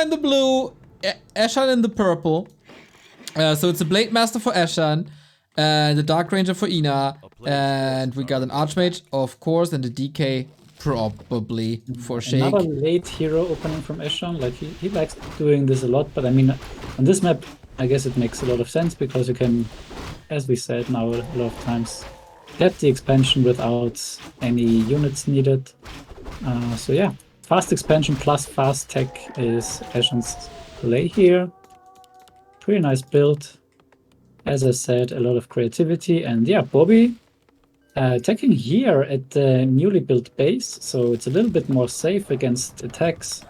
in the blue, Ashan in the purple. So it's a Blade Master for Ashan, and the Dark Ranger for Ena, and we got an Archmage, of course, and a DK probably for Sheik. Another late hero opening from Ashan. Like he likes doing this a lot, but I mean, on this map, I guess it makes a lot of sense because you can, as we said now a lot of times, get the expansion without any units needed. So yeah, fast expansion plus fast tech is Ashan's play here. Pretty nice build. As I said, a lot of creativity, and yeah, Bobby attacking here at the newly built base, so it's a little bit more safe against attacks.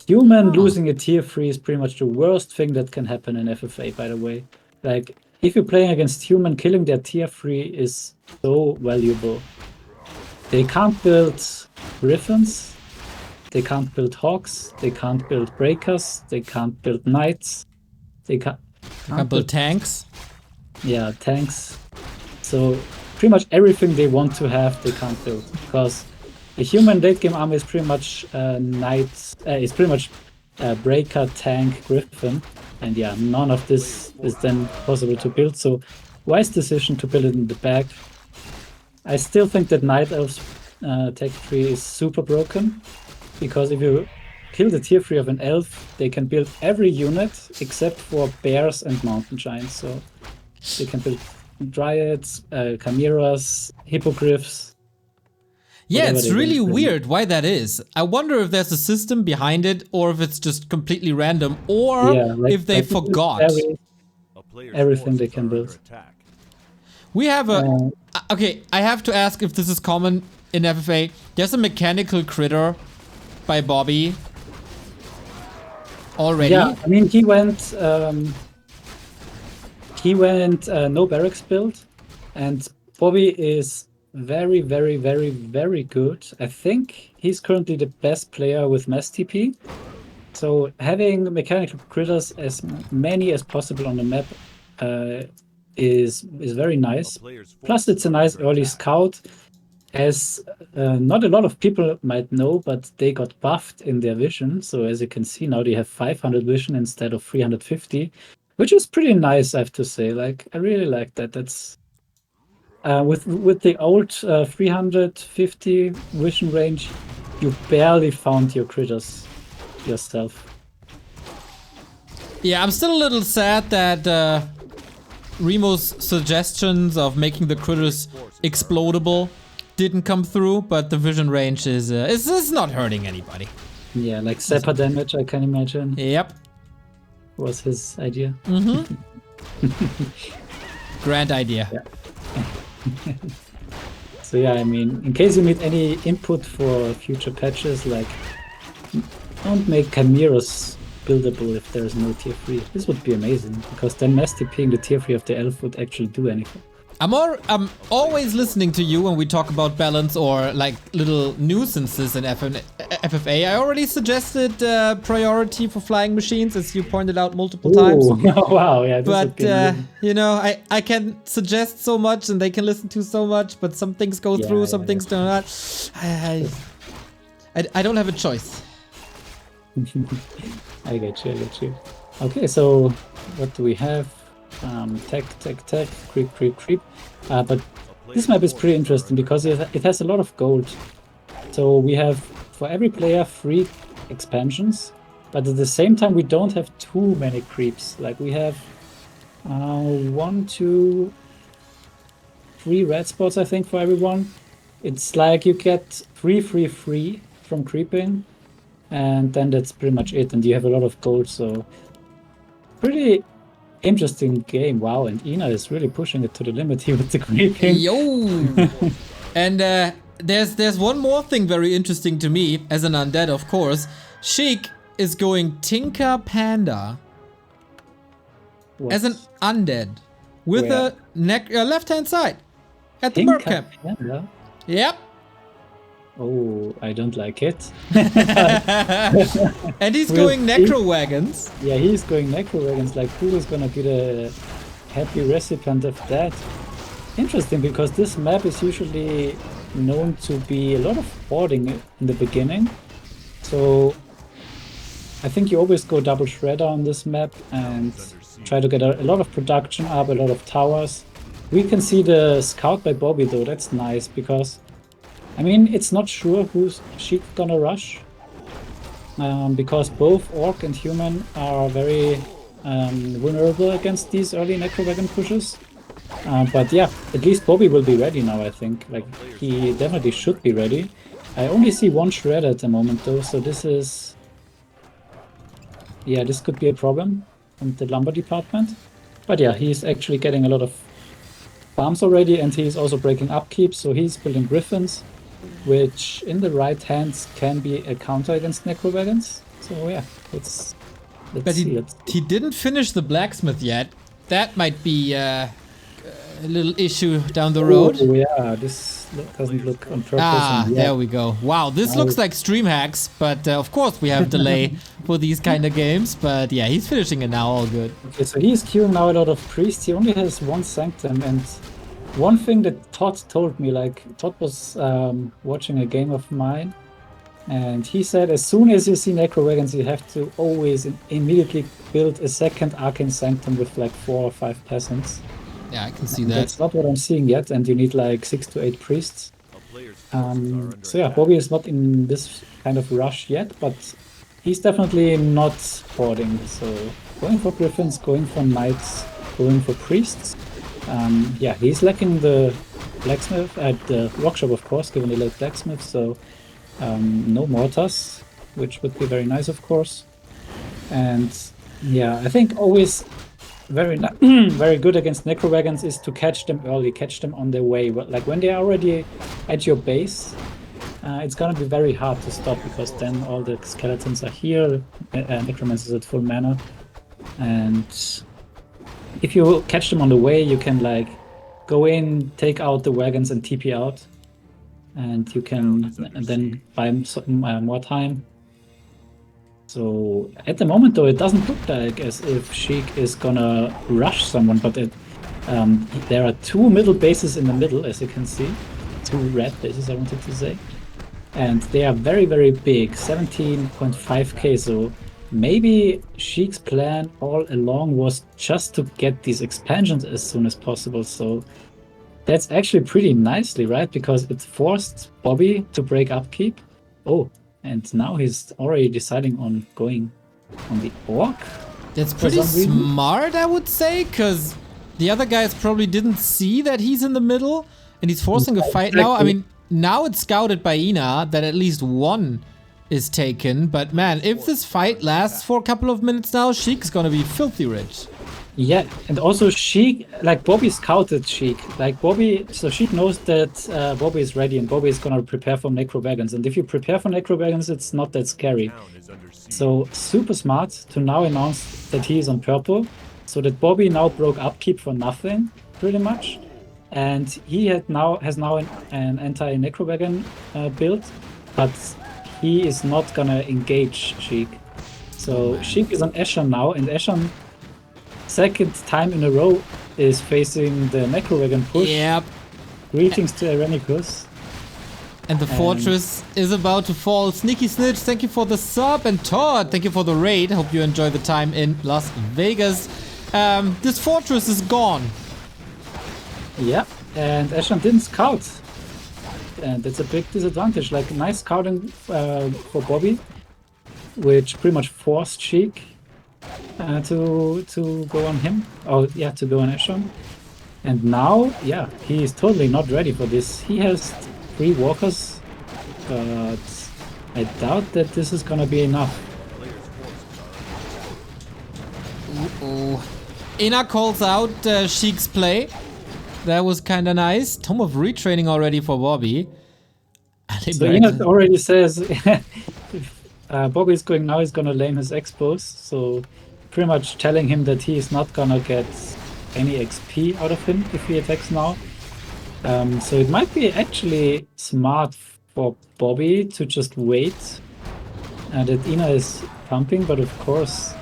Human losing a tier 3 is pretty much the worst thing that can happen in FFA, by the way. Like, if you're playing against human, killing their tier 3 is so valuable. They can't build Griffins, they can't build Hawks, they can't build Breakers, they can't build Knights, they can't build tanks. Yeah, tanks. So pretty much everything they want to have, they can't build, because the human late game army is pretty much Knights, is pretty much Breaker, Tank, Griffin, and yeah, none of this is then possible to build. So wise decision to build it in the back. I still think that Night Elf's tech tree is super broken, because if you kill the tier 3 of an elf, they can build every unit except for bears and mountain giants. So they can build dryads, chimeras, hippogriffs. Yeah, it's really weird why that is. I wonder if there's a system behind it, or if it's just completely random, or if they forgot. Everything they can build. We have a... okay, I have to ask if this is common in FFA. There's a mechanical critter by Bobby already. Yeah, I mean, he went no barracks build, and Bobby is very, very, very, very good. I think he's currently the best player with mass TP. So having mechanical critters as many as possible on the map is very nice. Plus, it's a nice early scout, as not a lot of people might know, but they got buffed in their vision. So as you can see now, they have 500 vision instead of 350, which is pretty nice, I have to say. Like, I really like that. That's with the old 350 vision range, you barely found your critters yourself. Yeah, I'm still a little sad that Remo's suggestions of making the critters explodable didn't come through, but the vision range is it's not hurting anybody. Yeah, like Zapper damage, I can imagine. Yep. Was his idea. Mm-hmm. Grand idea. Yeah. So yeah, I mean, in case you need any input for future patches, like, don't make chimeras buildable if there is no tier 3. This would be amazing, because then mass TPing the tier 3 of the elf would actually do anything. I'm always listening to you when we talk about balance or like little nuisances in FFA. I already suggested priority for flying machines, as you pointed out multiple times. Wow, yeah. But you know, I can suggest so much and they can listen to so much, but some things go through, some things do not. I don't have a choice. I get you. Okay, so what do we have? Tech, creep. But this map is pretty interesting because it has a lot of gold. So we have, for every player, 3 expansions, but at the same time we don't have too many creeps. Like, we have 1, 2, 3 red spots, I think, for everyone. It's like you get 3 free from creeping, and then that's pretty much it, and you have a lot of gold, so pretty interesting game. Wow, and Ena is really pushing it to the limit here with the creeping. Yo! And there's one more thing very interesting to me, as an undead, of course. Sheik is going Tinker Panda. What? As an undead. With a left-hand side. At the Merc camp. Panda? Yep. Oh, I don't like it. And he's going Necro Wagons. Yeah, he's going Necro Wagons. Like, who is gonna be the happy recipient of that? Interesting, because this map is usually known to be a lot of hoarding in the beginning. So I think you always go double shredder on this map and try to get a lot of production up, a lot of towers. We can see the scout by Bobby though, that's nice because, I mean, it's not sure who's Sheik gonna rush. Because both Orc and Human are very vulnerable against these early Necro Wagon pushes. But yeah, at least Bobby will be ready now, I think. Like, he definitely should be ready. I only see one shredder at the moment though, so this is... Yeah, this could be a problem in the lumber department. But yeah, he's actually getting a lot of farms already, and he's also breaking upkeep, so he's building griffins, which in the right hands can be a counter against Necro Wagons. So yeah, let's But see. he didn't finish the blacksmith yet. That might be a little issue down the road. Oh yeah, this doesn't look on purpose. Ah, and yeah, there we go. Wow, this looks like stream hacks, but of course we have delay for these kind of games. But yeah, he's finishing it now, all good. Okay, so he's queuing now a lot of priests. He only has one sanctum, and one thing that Todd told me, like Todd was watching a game of mine, and he said as soon as you see Necro Wagons, you have to always immediately build a second Arcane Sanctum with like 4 or 5 peasants. Yeah, I can see that. That's not what I'm seeing yet, and you need like 6 to 8 priests. So yeah, Bobby is not in this kind of rush yet, but he's definitely not hoarding. So going for griffins, going for knights, going for priests. Yeah, he's lacking the blacksmith at the workshop, of course, given the late blacksmith. So no mortars, which would be very nice, of course. And yeah, I think always very very good against Necro Wagons is to catch them early, catch them on their way. But like when they're already at your base, it's gonna be very hard to stop because then all the skeletons are here, Necromancer's at full mana, and if you catch them on the way, you can like go in, take out the wagons and TP out, and you can then buy more time. So at the moment though, it doesn't look like as if Sheik is gonna rush someone, but there are 2 middle bases in the middle, as you can see. 2 red bases, I wanted to say. And they are very, very big, 17.5k, so maybe Sheik's plan all along was just to get these expansions as soon as possible, so that's actually pretty nicely, right? Because it forced Bobby to break upkeep. Oh, and now he's already deciding on going on the Orc. That's pretty smart, I would say, because the other guys probably didn't see that he's in the middle, and he's forcing a fight now. I mean, now it's scouted by Ena that at least one is taken, but man, if this fight lasts for a couple of minutes now, Sheik's gonna be filthy rich. Yeah, and also Sheik, like Bobby scouted Sheik. Like Bobby, so Sheik knows that Bobby is ready and Bobby is gonna prepare for Necro Wagons. And if you prepare for Necro Wagons, it's not that scary. So super smart to now announce that he is on purple, so that Bobby now broke upkeep for nothing, pretty much. And he has now an anti-Necro Wagon build, but he is not gonna engage Sheik. So Sheik is on Ashan now, and Ashan, second time in a row, is facing the Necro Wagon push. Yep. Greetings to Irenicus. And the fortress is about to fall. Sneaky Snitch, thank you for the sub. And Todd, thank you for the raid. Hope you enjoy the time in Las Vegas. This fortress is gone. Yeah, and Ashan didn't scout. And that's a big disadvantage. Like, nice scouting for Bobby, which pretty much forced Sheik to go on him. Oh, yeah, to go on Ashan. And now, yeah, he is totally not ready for this. He has 3 walkers, but I doubt that this is gonna be enough. Uh-oh. Ena calls out Sheik's play. That was kind of nice. Tome of Retraining already for Bobby. So Ena already says Bobby is going now, he's gonna lane his expos, so pretty much telling him that he is not gonna get any XP out of him if he attacks now. So it might be actually smart for Bobby to just wait that Ena is pumping, but of course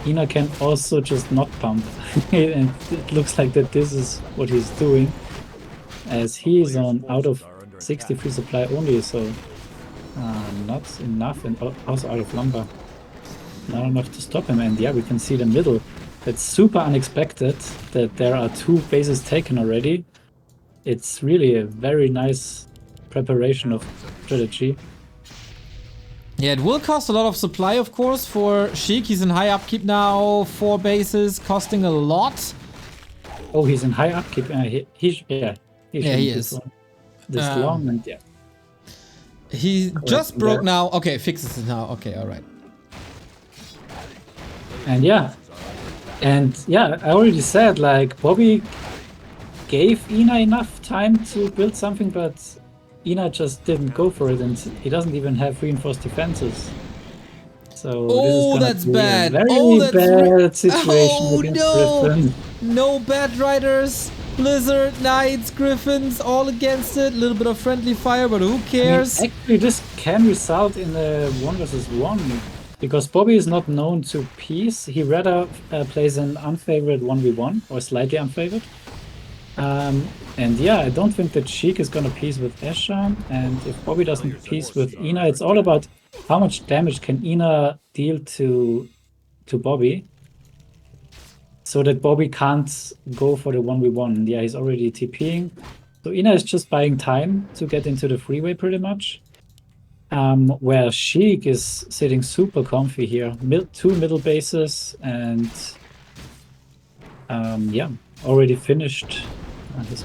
Ena can also just not pump. And it looks like that this is what he's doing, as he is on out of 60 free supply only, so not enough, and also out of lumber. not enough to stop him. And yeah, we can see the middle. It's super unexpected that there are 2 bases taken already. It's really a very nice preparation of strategy. Yeah, it will cost a lot of supply, of course, for Sheik. He's in high upkeep now, 4 bases, costing a lot. Oh, he's in high upkeep. He is this long, and yeah. He just broke now. Okay, fixes it now. Okay, all right. And yeah, I already said, like, Bobby gave Ena enough time to build something, but Ena just didn't go for it, and he doesn't even have reinforced defenses. So this is gonna that's be bad. a very bad situation against Griffin. No bad riders. Blizzard, Knights, Griffins, all against it. A little bit of friendly fire, but who cares? I mean, actually, this can result in a 1 versus 1, because Bobby is not known to piece. He rather plays an unfavored 1v1, or slightly unfavored. And yeah, I don't think that Sheik is gonna piece with Ashan, and if Bobby doesn't piece with Ena, it's all about how much damage can Ena deal to Bobby, so that Bobby can't go for the 1v1. Yeah, he's already TPing. So Ena is just buying time to get into the freeway pretty much. Where Sheik is sitting super comfy here. 2 middle bases, and yeah, already finished his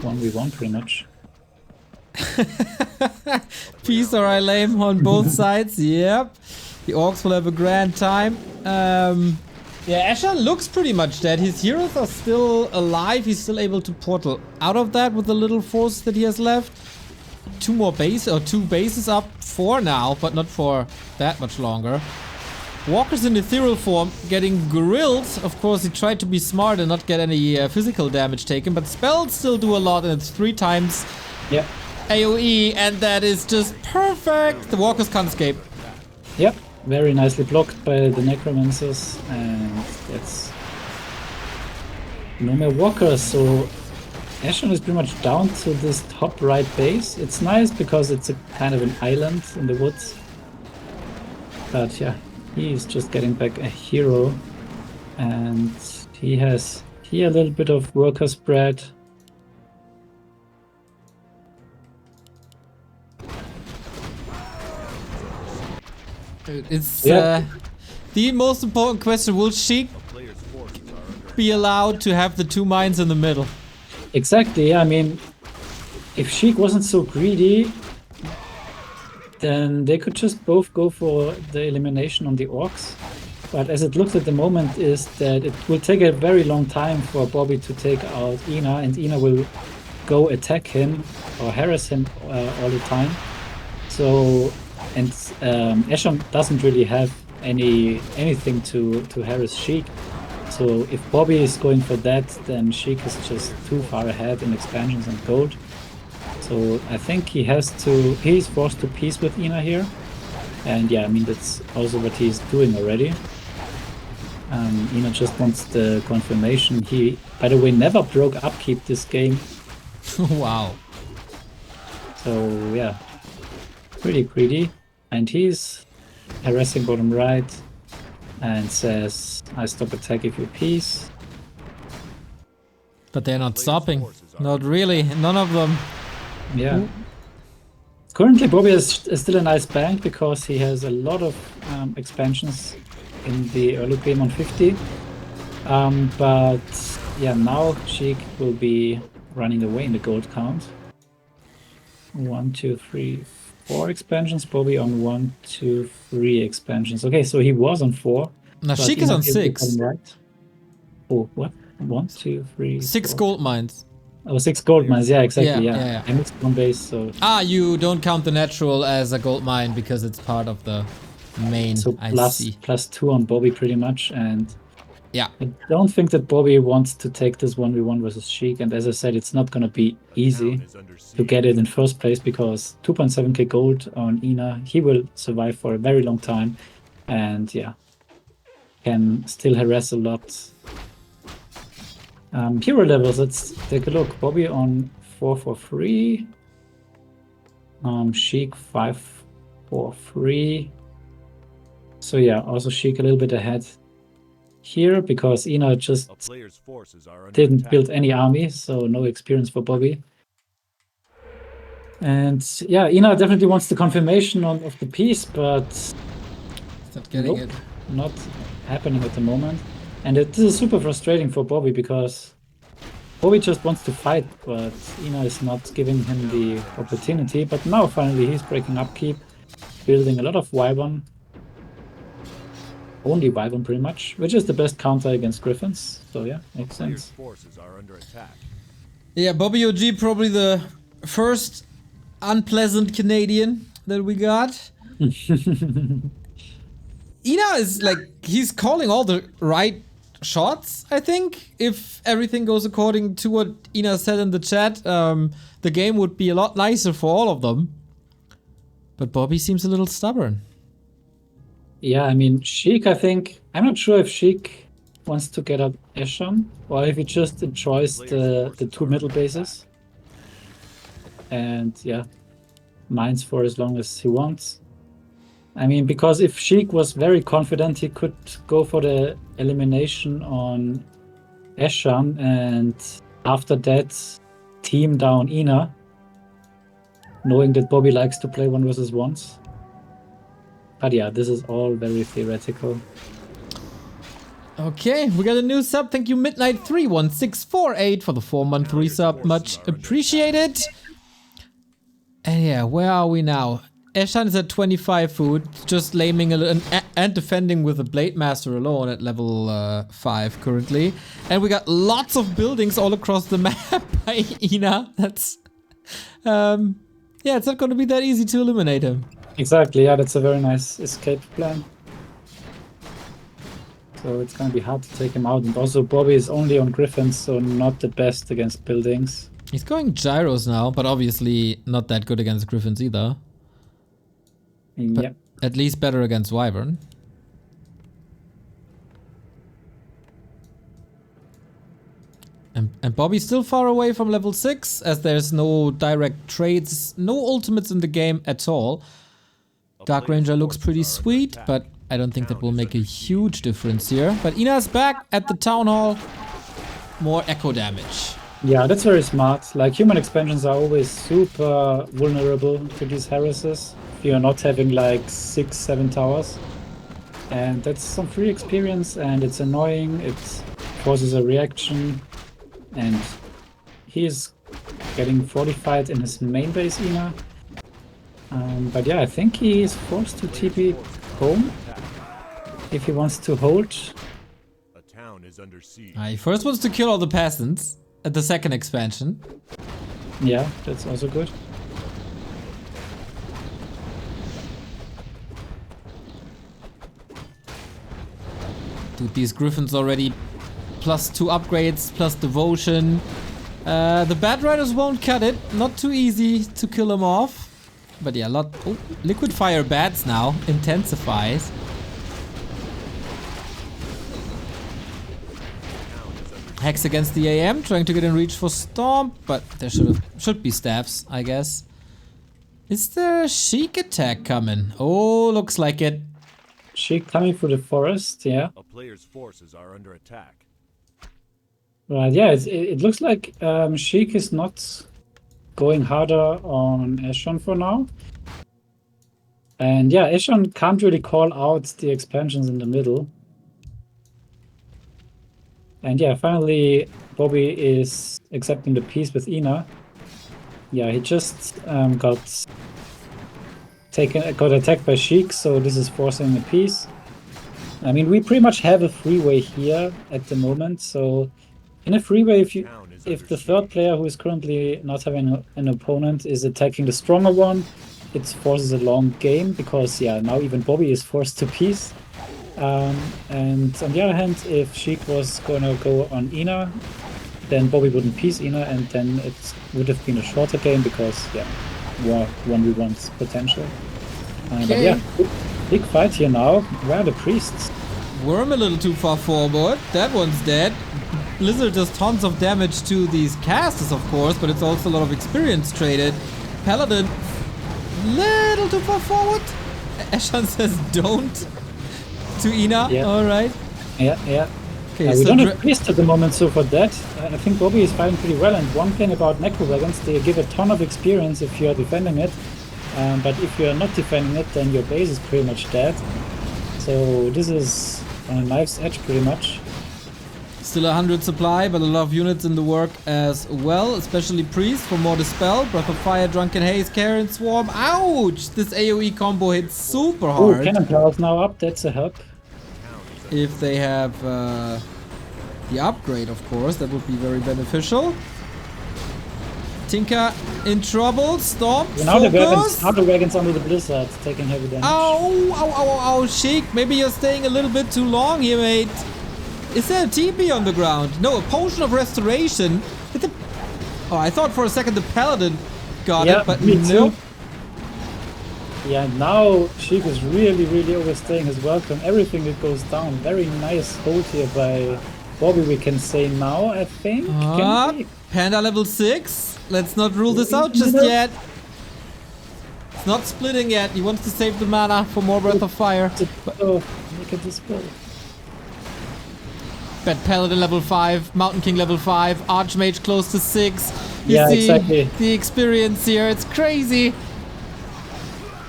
1v1 pretty much. Peace or I lame on both sides. Yep. The orcs will have a grand time. Yeah, Ashan looks pretty much dead. His heroes are still alive. He's still able to portal out of that with the little force that he has left. 2 bases up, 4 now, but not for that much longer. Walker's in ethereal form, getting grilled. Of course, he tried to be smart and not get any physical damage taken, but spells still do a lot, and it's 3 times AoE, and that is just perfect. The Walkers can't escape. Yep, very nicely blocked by the Necromancers, and that's no more Walkers, so Ashan is pretty much down to this top right base. It's nice because it's a kind of an island in the woods. But yeah, he's just getting back a hero. And he has here a little bit of worker spread. It's the most important question. Will Sheik be allowed to have the 2 mines in the middle? Exactly, yeah. I mean, if Sheik wasn't so greedy, then they could just both go for the elimination on the orcs. But as it looks at the moment is that it will take a very long time for Bobby to take out Ena, and Ena will go attack him or harass him all the time. So, and Ashan doesn't really have anything to harass Sheik. So if Bobby is going for that, then Sheik is just too far ahead in expansions and gold. So I think he's forced to peace with Ena here. And yeah, I mean, that's also what he's doing already. Ena just wants the confirmation. He, by the way, never broke upkeep this game. Wow. So yeah, pretty greedy. And he's harassing bottom right and says, I stop attack if you peace. But they're not stopping. Not really. None of them. Yeah. Currently, Bobby is still a nice bank because he has a lot of expansions in the early game on 50. But yeah, now Sheik will be running away in the gold count. 1, 2, 3, 4 expansions. Bobby on 1, 2, 3 expansions. Okay, so he was on 4. Now Sheik is on 6. Right. Oh, what? 1, 2, 3, 6 4. gold mines. Oh, 6 gold mines. Yeah, exactly. Yeah. And it's one base, so. You don't count the natural as a gold mine because it's part of the main. So plus 2 on Bobby pretty much, and yeah, I don't think that Bobby wants to take this 1v1 versus Sheik, and as I said, it's not going to be easy to get it in first place because 2.7k gold on Ena, he will survive for a very long time, and yeah, can still harass a lot. Hero levels, let's take a look. Bobby on 443, Sheik 543. So yeah, also Sheik a little bit ahead here because Ena just didn't build any army, so no experience for Bobby. And yeah, Ena definitely wants the confirmation of the piece, but It's not getting nope, it. not happening at the moment. And this is super frustrating for Bobby because Bobby just wants to fight, but Ena is not giving him the opportunity. But now finally he's breaking upkeep, building a lot of Wyvern. Only Wyvern pretty much, which is the best counter against Griffins. So yeah, makes sense. Yeah, BobbyOG probably the first unpleasant Canadian that we got. Ena is like, he's calling all the right shots, I think. If everything goes according to what Ena said in the chat, the game would be a lot nicer for all of them. But Bobby seems a little stubborn. Yeah, I mean, Sheik, I think, I'm not sure if Sheik wants to get up Ashan or if he just enjoys the two middle bases. And yeah, mines for as long as he wants. I mean, because if Sheik was very confident, he could go for the elimination on Ashan and after that team down Ena, knowing that Bobby likes to play 1v1s. But yeah, this is all very theoretical. Okay, we got a new sub. Thank you, Midnight31648 for the 4-month resub. Much appreciated. And yeah, where are we now? Ashan is at 25 food, just laming and defending with the Blade Master alone at level 5 currently. And we got lots of buildings all across the map by Ena. That's... yeah, it's not going to be that easy to eliminate him. Exactly, yeah, that's a very nice escape plan. So it's going to be hard to take him out. And also Bobby is only on Griffins, so not the best against buildings. He's going Gyros now, but obviously not that good against Griffins either. But yep. At least better against Wyvern. And Bobby's still far away from level 6, as there's no direct trades, no ultimates in the game at all. Dark Ranger looks pretty sweet, but I don't think that will make a huge difference here. But Ena's back at the Town Hall. More echo damage. Yeah, that's very smart. Like, human expansions are always super vulnerable to these harasses. If you're not having like 6-7 towers. And that's some free experience and it's annoying. It forces a reaction. And he's getting fortified in his main base, Ena. But yeah, I think he is forced to TP home if he wants to hold. He first wants to kill all the peasants at the second expansion. Yeah, that's also good. Dude, these Griffins already +2 upgrades, plus devotion. The Bat Riders won't cut it. Not too easy to kill them off. But yeah, liquid fire bats now. Intensifies. Hex against the AM, trying to get in reach for Stomp, but there should be staffs, I guess. Is there a Sheik attack coming? Oh, looks like it. Sheik coming through the forest, yeah. A player's forces are under attack. Right, yeah, it looks like Sheik is not going harder on Ashan for now. And yeah, Ashan can't really call out the expansions in the middle. And yeah, finally Bobby is accepting the peace with Ena. Yeah, he just got attacked by Sheik, so this is forcing a peace. I mean, we pretty much have a freeway here at the moment, so in a freeway, if the third player who is currently not having an opponent is attacking the stronger one, it forces a long game because yeah, now even Bobby is forced to peace. And on the other hand, if Sheik was gonna go on Ena, then Bobby wouldn't peace Ena, and then it would have been a shorter game because yeah, more 1v1's potential. But yeah, big fight here now. Where are the priests? Worm a little too far forward. That one's dead. Blizzard does tons of damage to these casters, of course, but it's also a lot of experience traded. Paladin, little too far forward. Ashan says don't. to Ena. Yeah. All right. Yeah, yeah. Okay, We so don't have priest at the moment, so for that, I think Bobby is fighting pretty well. And one thing about Necro Wagons, they give a ton of experience if you're defending it. But if you're not defending it, then your base is pretty much dead. So this is on a knife's edge pretty much. Still 100 supply, but a lot of units in the work as well, especially Priest for more Dispel, Breath of Fire, Drunken Haze, Carrion Swarm. Ouch! This AoE combo hits super Oh, hard. Cannon Power is now up, that's a help. If they have the upgrade, of course, that would be very beneficial. Tinker in trouble, Stomp, Now focus. the wagons under the blizzard, taking heavy damage. Ow, ow, ow, ow, Sheik, maybe you're staying a little bit too long here, mate. Is there a TP on the ground? No, a potion of restoration. Oh, I thought for a second the paladin got it, but me nope. too. Yeah, now Sheik is really, really overstaying his welcome. Everything that goes down. Very nice hold here by Bobby, we can say now, I think. Can we? Panda level 6. Let's not rule this out just yet. It's not splitting yet. He wants to save the mana for more Breath of Fire. Oh, make a dispel. Bet Paladin level 5, Mountain King level 5, Archmage close to 6. You Yeah, see exactly. the experience here. It's crazy.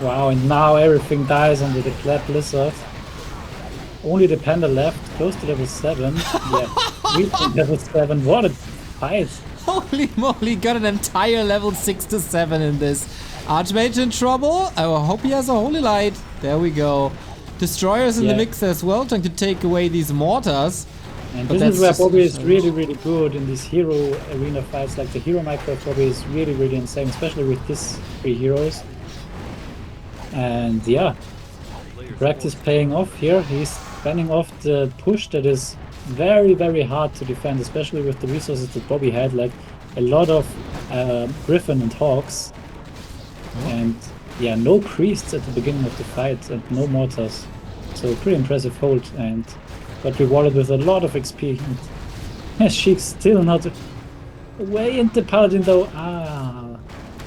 Wow, and now everything dies under the Clap Blizzard. Only the Panda left, close to level 7. Yeah, reaching level 7. What a fight. Holy moly, got an entire level 6 to 7 in this. Archmage in trouble. I hope he has a Holy Light. There we go. Destroyers in the mix as well, trying to take away these mortars. And But this is where that's Bobby just is really, really good in these hero arena fights. Like the hero micro Bobby is really, really insane, especially with these 3 heroes. And yeah, practice paying off here. He's fending off the push that is very, very hard to defend, especially with the resources that Bobby had, like a lot of Griffin and Hawks. And yeah, no priests at the beginning of the fight and no mortars. So pretty impressive hold and got rewarded with a lot of XP. And Sheik's still not way into Paladin though.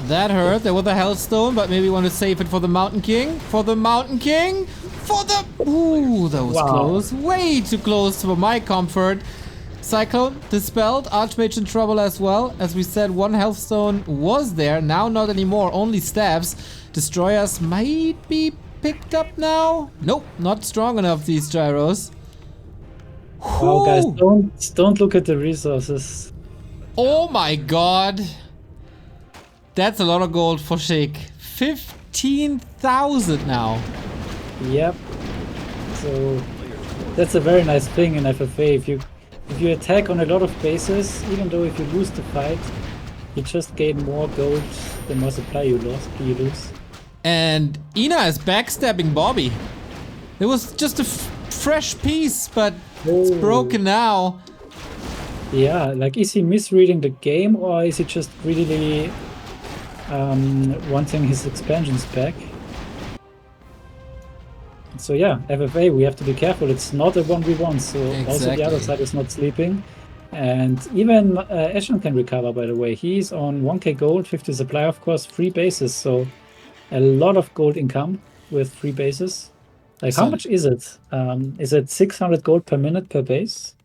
That hurt. There was a Hellstone, but maybe want to save it for the Mountain King. For the Mountain King. For the... Ooh, that was close. Way too close for my comfort. Cyclone dispelled. Archmage in trouble as well. As we said, one Hellstone was there. Now not anymore. Only staves. Destroyers might be picked up now. Nope, not strong enough, these gyros. Oh, guys, don't look at the resources. Oh my god. That's a lot of gold for Sheik. 15,000 now. Yep. So that's a very nice thing in FFA. If you attack on a lot of bases, even though if you lose the fight, you just gain more gold the more supply you lose. And Ena is backstabbing Bobby. It was just a fresh piece, but it's broken now. Yeah, like is he misreading the game or is he just really wanting his expansions back? So yeah, FFA, we have to be careful. It's not a 1v1, so also the other side is not sleeping. And even Ashan can recover, by the way. He's on 1k gold, 50 supply, of course, 3 bases. So a lot of gold income with 3 bases. Like, how much is it? Is it 600 gold per minute per base?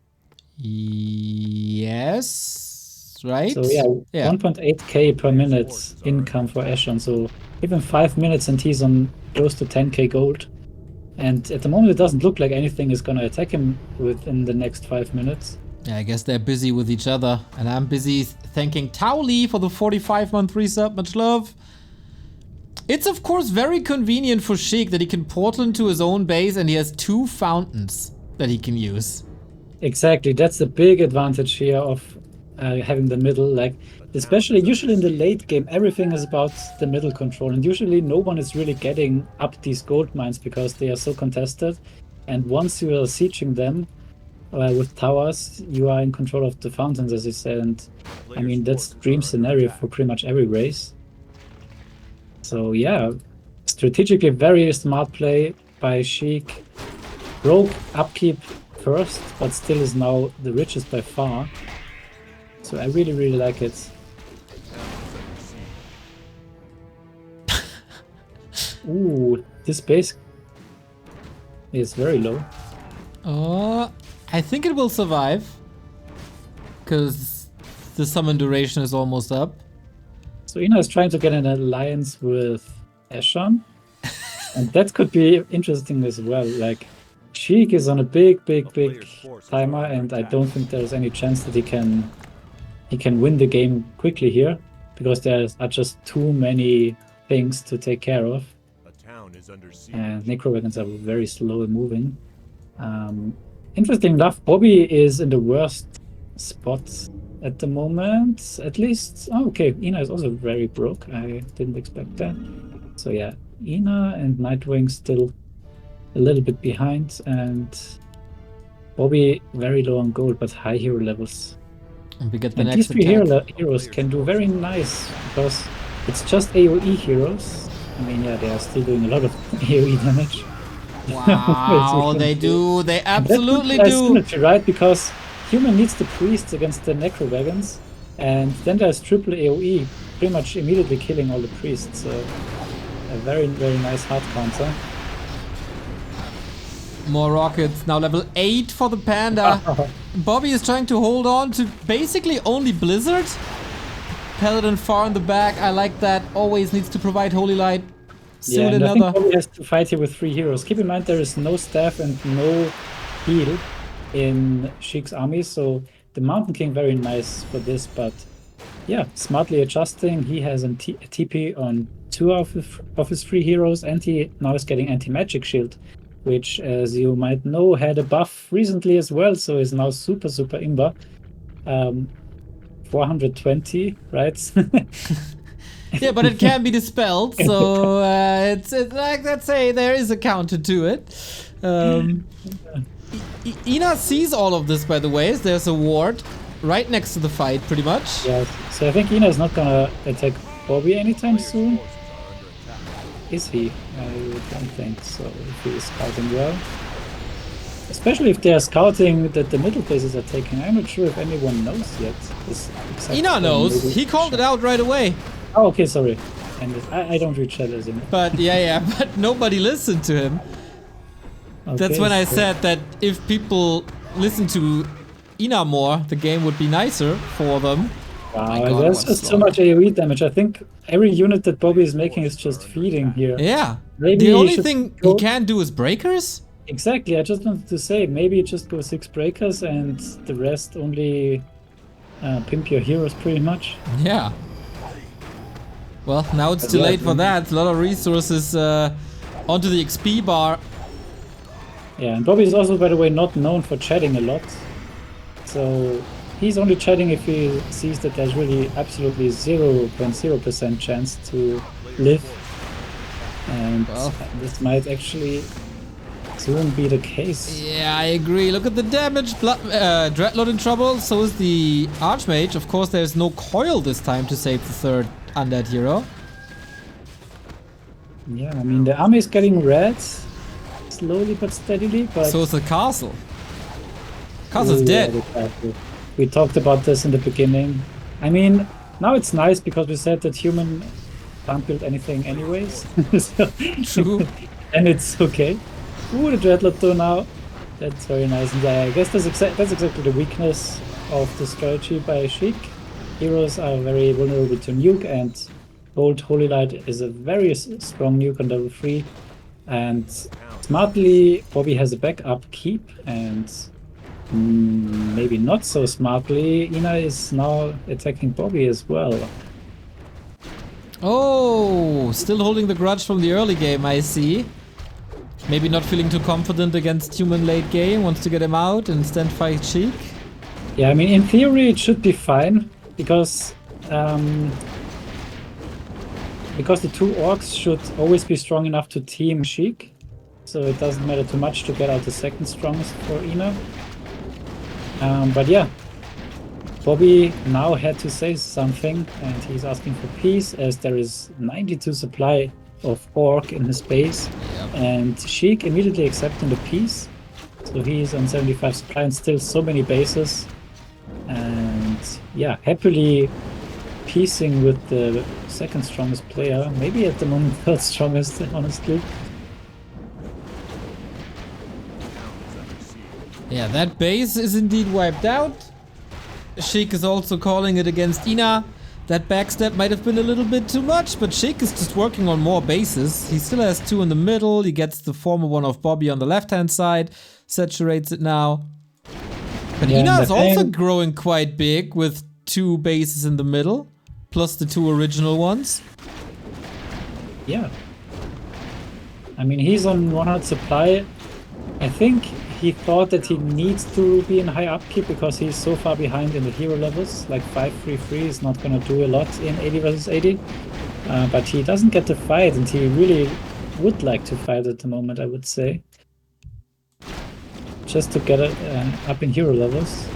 Yes, right? So yeah. 1.8k per minute income for Ashan. So even 5 minutes and he's on close to 10k gold. And at the moment, it doesn't look like anything is going to attack him within the next 5 minutes. Yeah, I guess they're busy with each other. And I'm busy thanking Tauli for the 45-month resub. Much love. It's, of course, very convenient for Sheik that he can portal into his own base and he has 2 fountains that he can use. Exactly. That's the big advantage here of having the middle. Like, especially usually in the late game, everything is about the middle control. And usually no one is really getting up these gold mines because they are so contested. And once you are sieging them with towers, you are in control of the fountains, as you said. And I mean, that's the dream scenario for pretty much every race. So yeah, strategically very smart play by Sheik. Broke upkeep first, but still is now the richest by far. So I really, really like it. Ooh, this base is very low. Oh, I think it will survive. Because the summon duration is almost up. So Ena is trying to get an alliance with Ashan. And that could be interesting as well. Like, Sheik is on a big timer, and I don't think there's any chance that he can win the game quickly here, because there are just too many things to take care of. A town is under siege. And necro wagons are very slow in moving. Interesting enough, Bobby is in the worst spot at the moment, at least. Oh, okay, Ena is also very broke. I didn't expect that. So yeah, Ena and Nightwing still a little bit behind, and Bobby very low on gold but high hero levels. And we get the And next these three attack. heroes can do very nice because it's just AoE heroes. I mean, yeah, they are still doing a lot of AoE damage. Wow, they do. They absolutely That's do. synergy, right? Because human needs the priests against the necro wagons, and then there's triple AoE, pretty much immediately killing all the priests. So a very nice hard counter. More rockets. Now level 8 for the Panda. Bobby is trying to hold on to basically only Blizzard. Paladin far in the back. I like that. Always needs to provide Holy Light. Soon Yeah, and I another. think Bobby has to fight here with 3 heroes. Keep in mind there is no staff and no heal in Sheik's army, so the Mountain King very nice for this, but yeah, smartly adjusting. He has a TP on 2 of his 3 heroes, and he now is getting anti-magic shield, which, as you might know, had a buff recently as well, so is now super imba. 420, right? Yeah, but it can be dispelled, so it's like, let's say there is a counter to it. Ena sees all of this, by the way. There's a ward right next to the fight, pretty much. Yeah, so I think Ena is not gonna attack Bobby anytime soon. Is he? I don't think so, if he is scouting well. Especially if they are scouting that the middle bases are taking. I'm not sure if anyone knows yet. Ena knows. He called it out right away. Oh, okay, sorry. And I don't read shadows in it. But yeah, but nobody listened to him. Okay, That's when I so- said that if people listen to Ena more, the game would be nicer for them. Wow, My God, there's what just so slaughter. much AoE damage. I think every unit that Bobby is making is just feeding here. Yeah. Maybe The he only should thing go- he can do is breakers? Exactly, I just wanted to say, maybe just go 6 breakers and the rest only pimp your heroes pretty much. Yeah. Well, now it's too Yeah, late for that. A lot of resources onto the XP bar. Yeah, and Bobby is also, by the way, not known for chatting a lot. So he's only chatting if he sees that there's really absolutely 0.0% chance to live. And Well. this might actually soon be the case. Yeah, I agree. Look at the damage. Dreadlord in trouble. So is the Archmage. Of course, there's no coil this time to save the third undead hero. Yeah, I mean, the army is getting red slowly but steadily, but... So is the castle. Castle's Ooh, dead. yeah, the castle. We talked about this in the beginning. I mean, now it's nice because we said that human can't build anything anyways. So, True. and it's okay. Ooh, the Dreadlord though now. That's very nice. And yeah, I guess that's exactly the weakness of the strategy by Sheik. Heroes are very vulnerable to nuke, and Gold Holy Light is a very strong nuke on level 3. And smartly, Bobby has a backup keep, and maybe not so smartly, Ena is now attacking Bobby as well. Oh, still holding the grudge from the early game, I see. Maybe not feeling too confident against human late game, wants to get him out and instead fight Sheik. Yeah, I mean, in theory, it should be fine, because the 2 orcs should always be strong enough to team Sheik, so it doesn't matter too much to get out the second strongest for Ena. But yeah, Bobby now had to say something, and he's asking for peace, as there is 92 supply of orc in his base, and Sheik immediately accepting the peace, so he's on 75 supply and still so many bases, and yeah, happily piecing with the second strongest player, maybe at the moment third strongest, honestly. Yeah, that base is indeed wiped out. Sheik is also calling it against Ena. That backstep might have been a little bit too much, but Sheik is just working on more bases. He still has 2 in the middle. He gets the former one of Bobby on the left-hand side. Saturates it now. But Yeah, Ena and is I also think- growing quite big with 2 bases in the middle. Plus the 2 original ones. Yeah. I mean, he's on 100 supply. I think he thought that he needs to be in high upkeep because he's so far behind in the hero levels. Like 5-3-3 is not going to do a lot in 80 versus 80. But he doesn't get to fight, and he really would like to fight at the moment, I would say. Just to get it up in hero levels.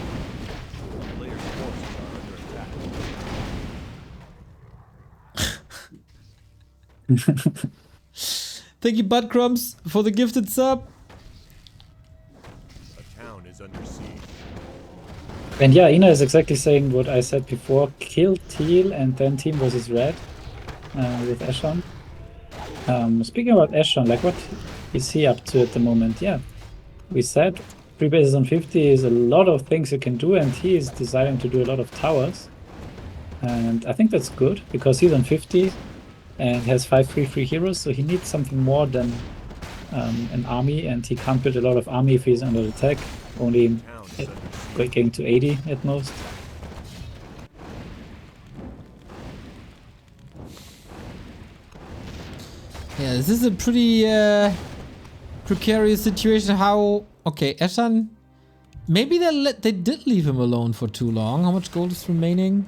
Player's forces are under attack. Thank you, Buttcrumbs, for the gifted sub. A town is under siege. And yeah, Ena is exactly saying what I said before. Kill Teal and then team versus red with Ashan. Speaking about Ashan, like what is he up to at the moment? Yeah, we said 3 bases on 50 is a lot of things you can do, and he is desiring to do a lot of towers. And I think that's good because he's on 50 and has 5-3-3 heroes, so he needs something more than an army, and he can't build a lot of army if he's under attack, only Town is under siege. getting to 80 at most. Yeah, this is a pretty precarious situation. How... Okay, Ashan... Maybe they did leave him alone for too long. How much gold is remaining?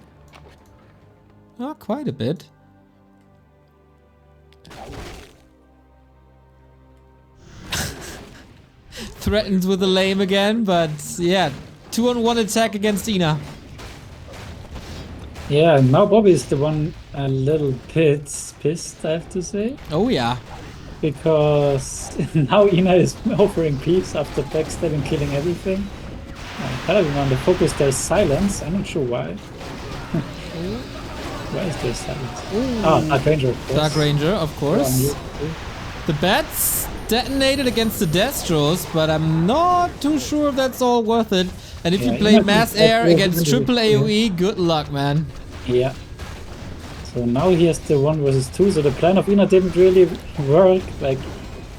Oh, quite a bit. Threatens with a lame again, but yeah. 2-on-1 attack against Ena. Yeah, now Bobby is the one a little bit pissed, I have to say. Oh yeah. Because now Ena is offering peace after backstabbing, killing everything. Paladin on the focus, there's silence. I'm not sure why. Why is there silence? Ah, Dark Ranger, of course. Dark Ranger, of course. On mute. The bats detonated against the Destros, but I'm not too sure if that's all worth it. And if Yeah, you play Ena mass thinks air that's against really triple good, AoE, good luck, man. Yeah. So now he has the 1 versus 2, so the plan of Ena didn't really work. Like,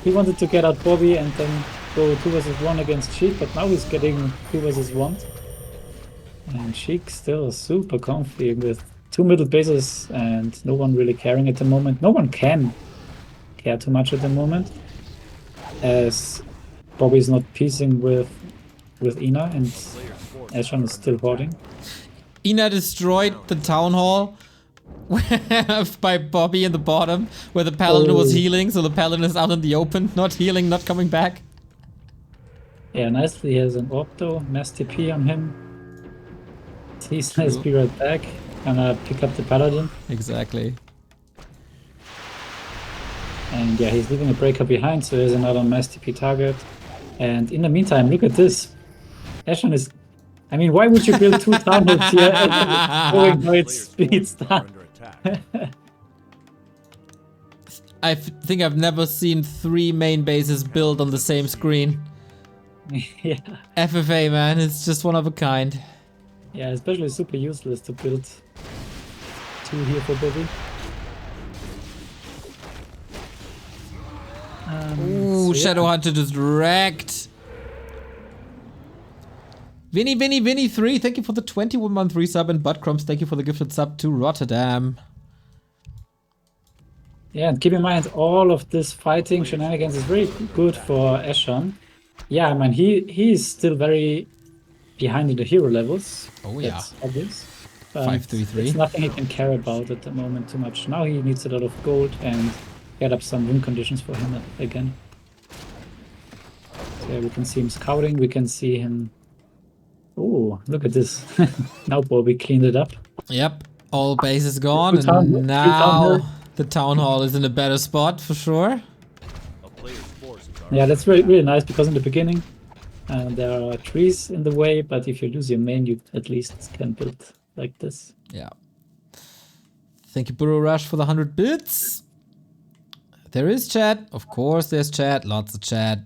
he wanted to get out Bobby and then go 2 versus 1 against Sheik, but now he's getting 2 versus 1. And Sheik still super comfy with 2 middle bases and no one really caring at the moment. No one can care too much at the moment, as Bobby's not piecing with Ena and Ashan is still hoarding. Ena destroyed the town hall by Bobby in the bottom, where the paladin was healing, so the paladin is out in the open, not healing, not coming back. Yeah, nicely. He has an orb though, mass TP on him. He's nice, be right back. Gonna pick up the paladin. Exactly. And yeah, he's leaving a breaker behind, so there's another mass TP target. And in the meantime, look at this. Ashan is... I mean, why would you build 2 town halls here and going by its Player's speed forces are start? under attack. I think I've never seen 3 main bases built on the same screen. Yeah. FFA, man, it's just one of a kind. Yeah, especially super useless to build 2 here for Bobby. Ooh, so Shadowhunter just wrecked. Vinny 3, thank you for the 21-month resub, and Buttcrumbs, thank you for the gifted sub to Rotterdam. Yeah, and keep in mind, all of this fighting shenanigans is very good for Ashan. Yeah, I mean, he's still very behind in the hero levels. Oh yeah. That's obvious. 5-3-3. It's nothing he can care about at the moment too much. Now he needs a lot of gold and get up some win conditions for him again. So yeah, we can see him scouting, we can see him... Oh, look at this. Now Bobby cleaned it up. Yep, all bases gone, Two town- and two town now hall. the town hall is in a better spot for sure. A player's forces are Yeah, that's really, really nice because in the beginning there are trees in the way, but if you lose your main, you at least can build like this. Yeah. Thank you, Burrow Rush, for the 100 bits. There is chat. Of course there's chat. Lots of chat.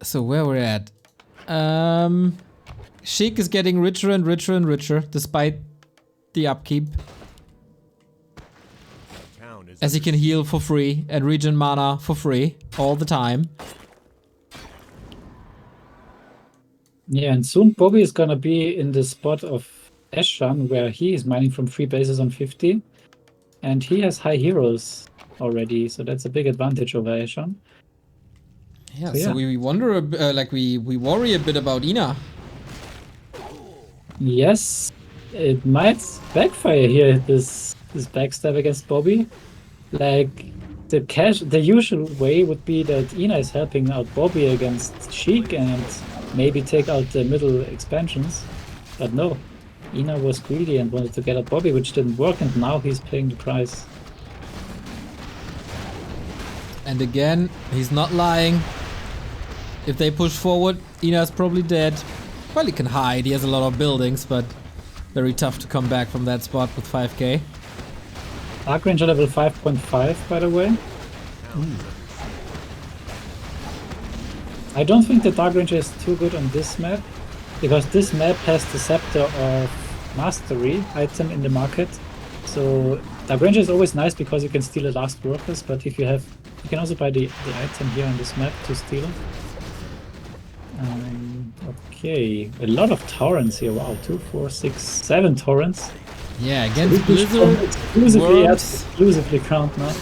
So where we're at? Sheik is getting richer and richer and richer, despite the upkeep. Town is As he can heal for free and regen mana for free all the time. Yeah, and soon Bobby is gonna be in the spot of Ashan, where he is mining from 3 bases on 50. And he has high heroes already, so that's a big advantage over Ashan. Yeah, So, so yeah. we wonder, we worry a bit about Ena. Yes, it might backfire here, this backstab against Bobby. Like, the usual way would be that Ena is helping out Bobby against Sheik and maybe take out the middle expansions. But no, Ena was greedy and wanted to get at Bobby, which didn't work, and now he's paying the price. And again, he's not lying. If they push forward, Ena's probably dead. Well, he can hide, he has a lot of buildings, but very tough to come back from that spot with 5k. Dark Ranger level 5.5, by the way. I don't think the Dark Ranger is too good on this map, because this map has the Scepter of Mastery item in the market. So Dark Ranger is always nice because you can steal the last workers, but if you have, you can also buy the item here on this map to steal. Okay, a lot of torrents here. Wow, 2, 4, 6, 7 torrents. Yeah, against Blizzard, Exclusively, worms. exclusively count now.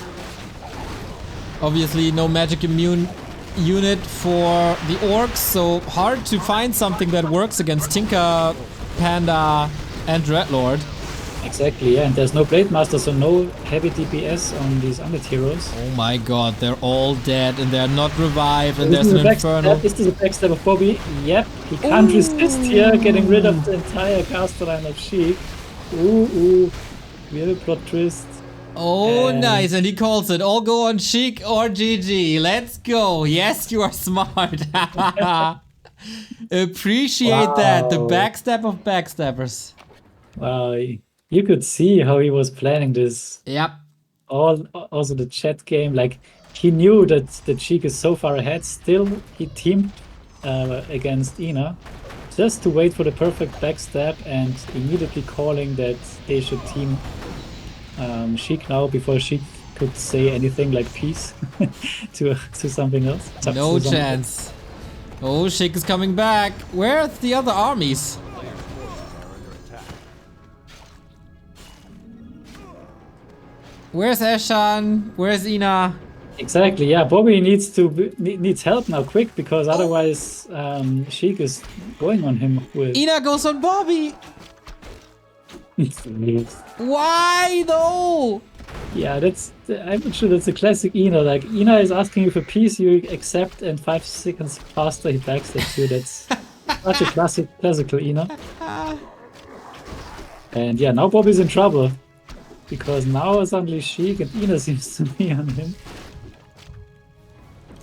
Obviously no magic immune unit for the orcs, so hard to find something that works against Tinker, Panda and Dreadlord. Exactly, yeah, and there's no Blade Master, so no heavy DPS on these Undead heroes. Oh my god, they're all dead and they're not revived and Is there's this an a Inferno. Is this a backstab of Bobby? Yep, he can't resist here, getting rid of the entire caster line of Sheik. Ooh, we have a plot twist. Oh, And- nice, and he calls it. All go on Sheik or GG. Let's go. Yes, you are smart. Appreciate that. The Wow. backstab of backstabbers. Wow, you could see how he was planning this. Yep. Also the chat game, like he knew that the Sheik is so far ahead. Still, he teamed against Ena just to wait for the perfect backstab and immediately calling that they should team Sheik now before Sheik could say anything like peace to something else. No To something chance. Oh, Sheik is coming back. Where are the other armies? Where's Ashan? Where's Ena? Exactly, yeah. Bobby needs help now, quick, because otherwise Sheik is going on him with. Ena goes on Bobby. Why though? Yeah, I'm not sure that's a classic Ena. Like Ena is asking you for peace, you accept, and 5 seconds faster he backstabs you. That's such a classical Ena. And yeah, now Bobby's in trouble because now suddenly Sheik and Ena seems to be on him.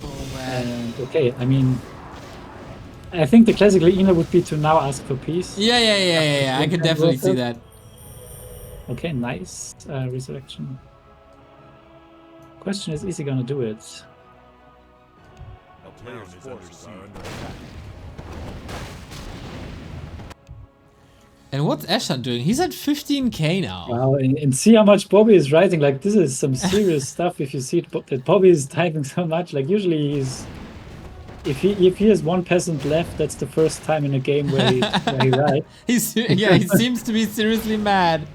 Oh man. And okay, I mean, I think the classical Ena would be to now ask for peace. Yeah. I can definitely see that. Okay, nice resurrection. Question is he gonna do it? A player's forces are under attack. And what's Ashan doing? He's at 15k now. Wow, and see how much Bobby is writing. Like, this is some serious stuff. If you see that Bobby is typing so much, like usually he's, if he has one peasant left, that's the first time in a game where he writes. He seems to be seriously mad.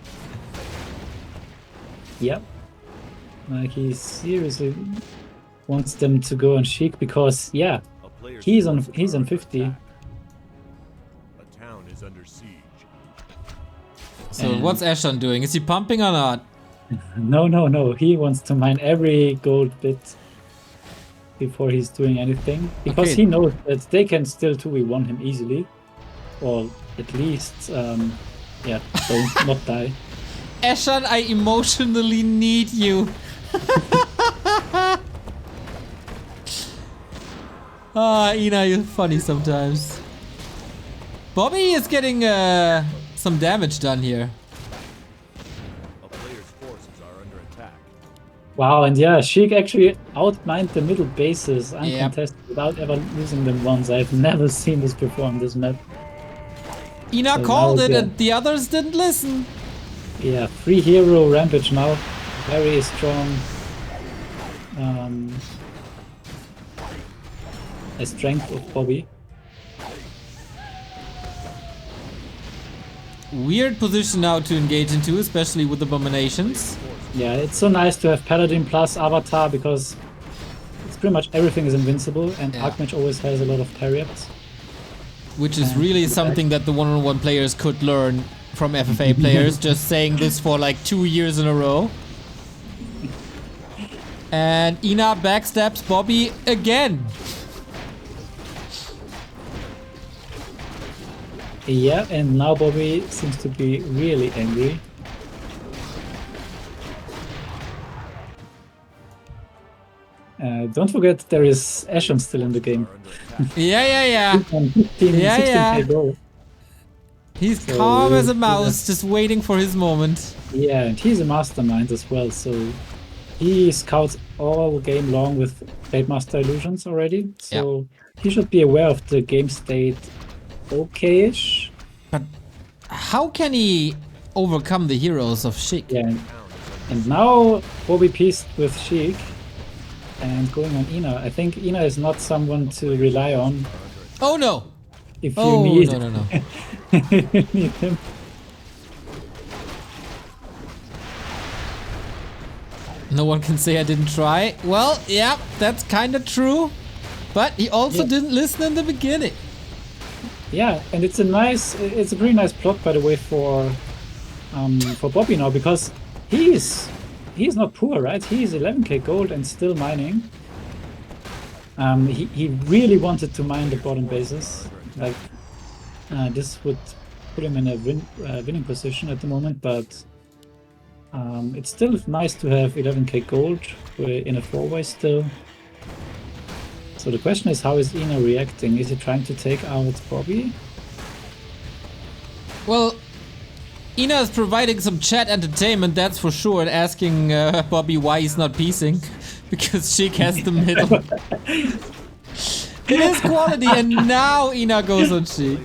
Yep. Like he seriously wants them to go on Sheik because A player's he's on forces are under 50. attack. A town is under siege. So And- what's Ashan doing? Is he pumping or not? No. He wants to mine every gold bit before he's doing anything because Okay. he knows that they can still 2v1 him easily, or at least don't not die. Ashan, I emotionally need you. Ena, you're funny sometimes. Bobby is getting some damage done here. A player's forces are under attack. Wow, and yeah, Sheik actually outmined the middle bases uncontested without ever losing them once. I've never seen this before on this map. Ena So called now, it yeah. and the others didn't listen. Yeah, free hero rampage now. Very strong. A strength of Bobby. Weird position now to engage into, especially with abominations. Yeah, it's so nice to have Paladin plus Avatar because it's pretty much everything is invincible and Yeah. Archmage always has a lot of parry-ups. Which is And really the something that the one-on-one players could learn from FFA players, just saying this for like 2 years in a row. And Ena backstabs Bobby again. Yeah, and now Bobby seems to be really angry. Don't forget there is Ashan still in the game. Yeah. 15, Yeah, 16k gold. He's So, calm as a yeah. mouse, just waiting for his moment. Yeah, and he's a mastermind as well, so he scouts all game long with Master illusions already. So he should be aware of the game state okay-ish. But how can he overcome the heroes of Sheik? Yeah, and now Bobby pieced with Sheik and going on Ena. I think Ena is not someone to rely on Oh no! if you Oh, need, no. need him. No one can say I didn't try. Well, yeah, that's kind of true. But he also didn't listen in the beginning. Yeah, and it's a pretty nice plot, by the way, for Bobby now, because he's not poor, right? He's 11k gold and still mining. He really wanted to mine the bottom bases. Like this would put him in a winning position at the moment, but it's still nice to have 11k gold in a 4-way still. So the question is, how is Ena reacting? Is he trying to take out Bobby? Well, Ena is providing some chat entertainment, that's for sure, and asking Bobby why he's not piecing. Because Sheik has the middle. It is quality, and now Ena goes on Sheik.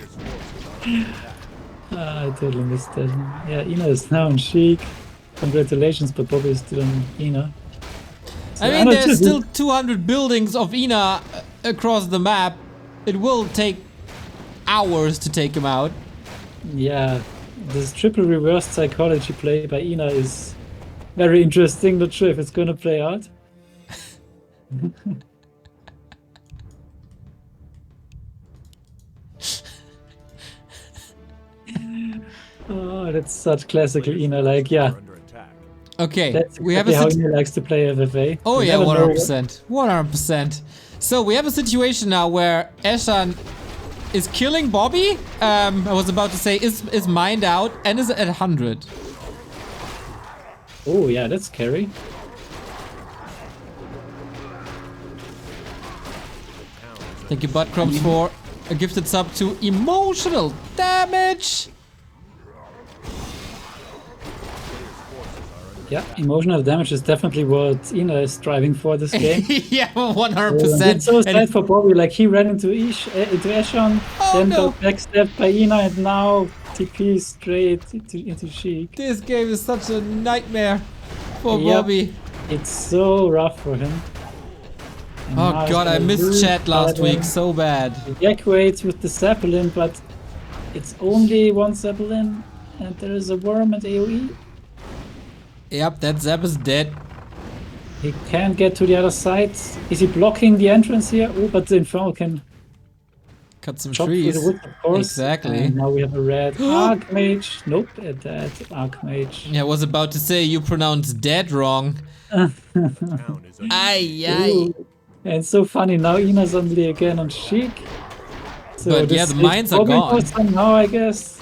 I totally missed that. Yeah, Ena is now on Sheik. Congratulations, but Bobby is still on Ena. So I mean, there's still 200 buildings of Ena across the map. It will take hours to take him out. Yeah, this triple reverse psychology play by Ena is very interesting. Not sure if it's gonna play out. Oh, that's such classical Ena. Like, yeah, Okay, that's we have exactly how Ena likes to play FFA. Oh You yeah, never know 100%. 100%. So we have a situation now where Ashan is killing Bobby. I was about to say is mined out and is at 100. Oh yeah, that's scary. Thank you, Butt Crumbs, for a gifted sub to emotional damage. Yeah, emotional damage is definitely what Ena is striving for this game. Yeah, 100%. It's so And sad for Bobby. Like, he ran into Ashan, Oh, then no. got backstabbed by Ena, and now TP straight into Sheik. this game is such a nightmare for Yep. Bobby. It's so rough for him. And Oh now he's god, I gonna missed lose chat last Paladin. week so bad. He evacuates with the Zeppelin, but it's only one Zeppelin, and there is a worm at AoE. Yep, that Zap is dead. He can't get to the other side. Is he blocking the entrance here? Oh, but the Infernal can Cut some chop through trees. the wood, of course. Exactly. And now we have a red Archmage. Nope, a dead Archmage. Yeah, I was about to say you pronounced dead wrong. Aye, aye. Ooh. And it's so funny, now Ena suddenly again on Sheik. So But yeah, this the is mines are Bobby gone. for somehow, I guess.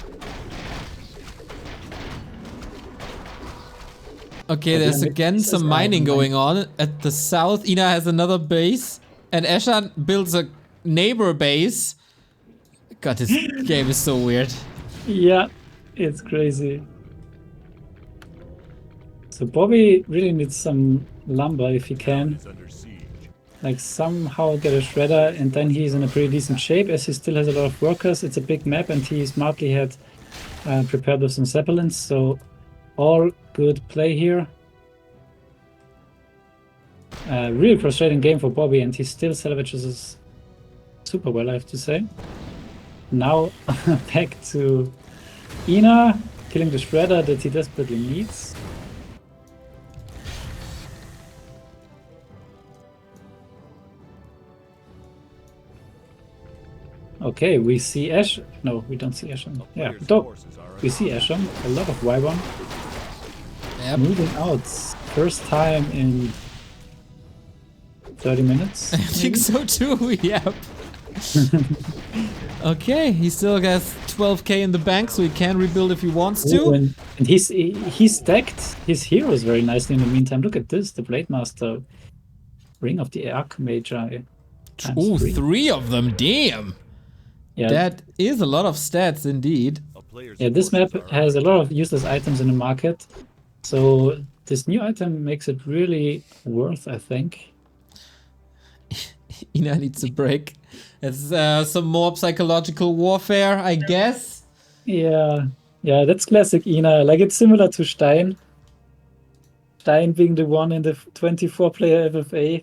Okay, there's Again, again this some is mining mine. going on. At the south, Ena has another base. And Ashan builds a neighbor base. God, this game is so weird. Yeah, it's crazy. So Bobby really needs some lumber if he can. Is under siege. Like somehow get a shredder, and then he's in a pretty decent shape as he still has a lot of workers. It's a big map, and he smartly had prepared with some zeppelins. So all good play here. Really frustrating game for Bobby, and he still salvages us super well, I have to say. Now back to Ena, killing the shredder that he desperately needs. Okay, we see Ash. No, we don't see Ashan. Yeah, we see Ashan. A lot of Y1. Yep. Moving out. First time in 30 minutes. I think so too, yep. Okay, he still has 12k in the bank, so he can rebuild if he wants to. Ooh, and he stacked his heroes very nicely in the meantime. Look at this, the Blade Master. Ring of the Archmage. Ooh, 3 of them, damn! Yeah. That is a lot of stats indeed. A player's Yeah, this map forces are has a lot of useless items in the market. So this new item makes it really worth, I think. Ena needs a break. It's some more psychological warfare, I guess. Yeah, that's classic Ena. Like, it's similar to Stein. Stein being the one in the 24-player FFA,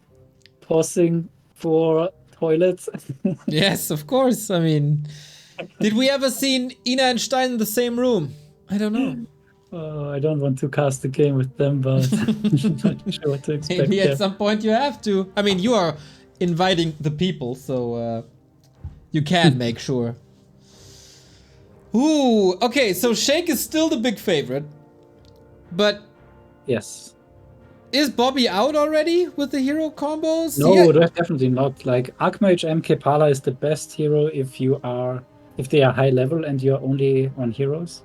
pausing for toilets. Yes, of course. I mean, did we ever seen Ena and Stein in the same room? I don't know. Oh, I don't want to cast the game with them, but I'm not sure what to expect. Maybe at there. some point you have to. I mean, you are inviting the people, so you can make sure. Ooh, okay, so Sheik is still the big favorite. But Yes. is Bobby out already with the hero combos? No, Yeah. definitely not. Like, Archmage MK Pala is the best hero if they are high level and you're only on heroes.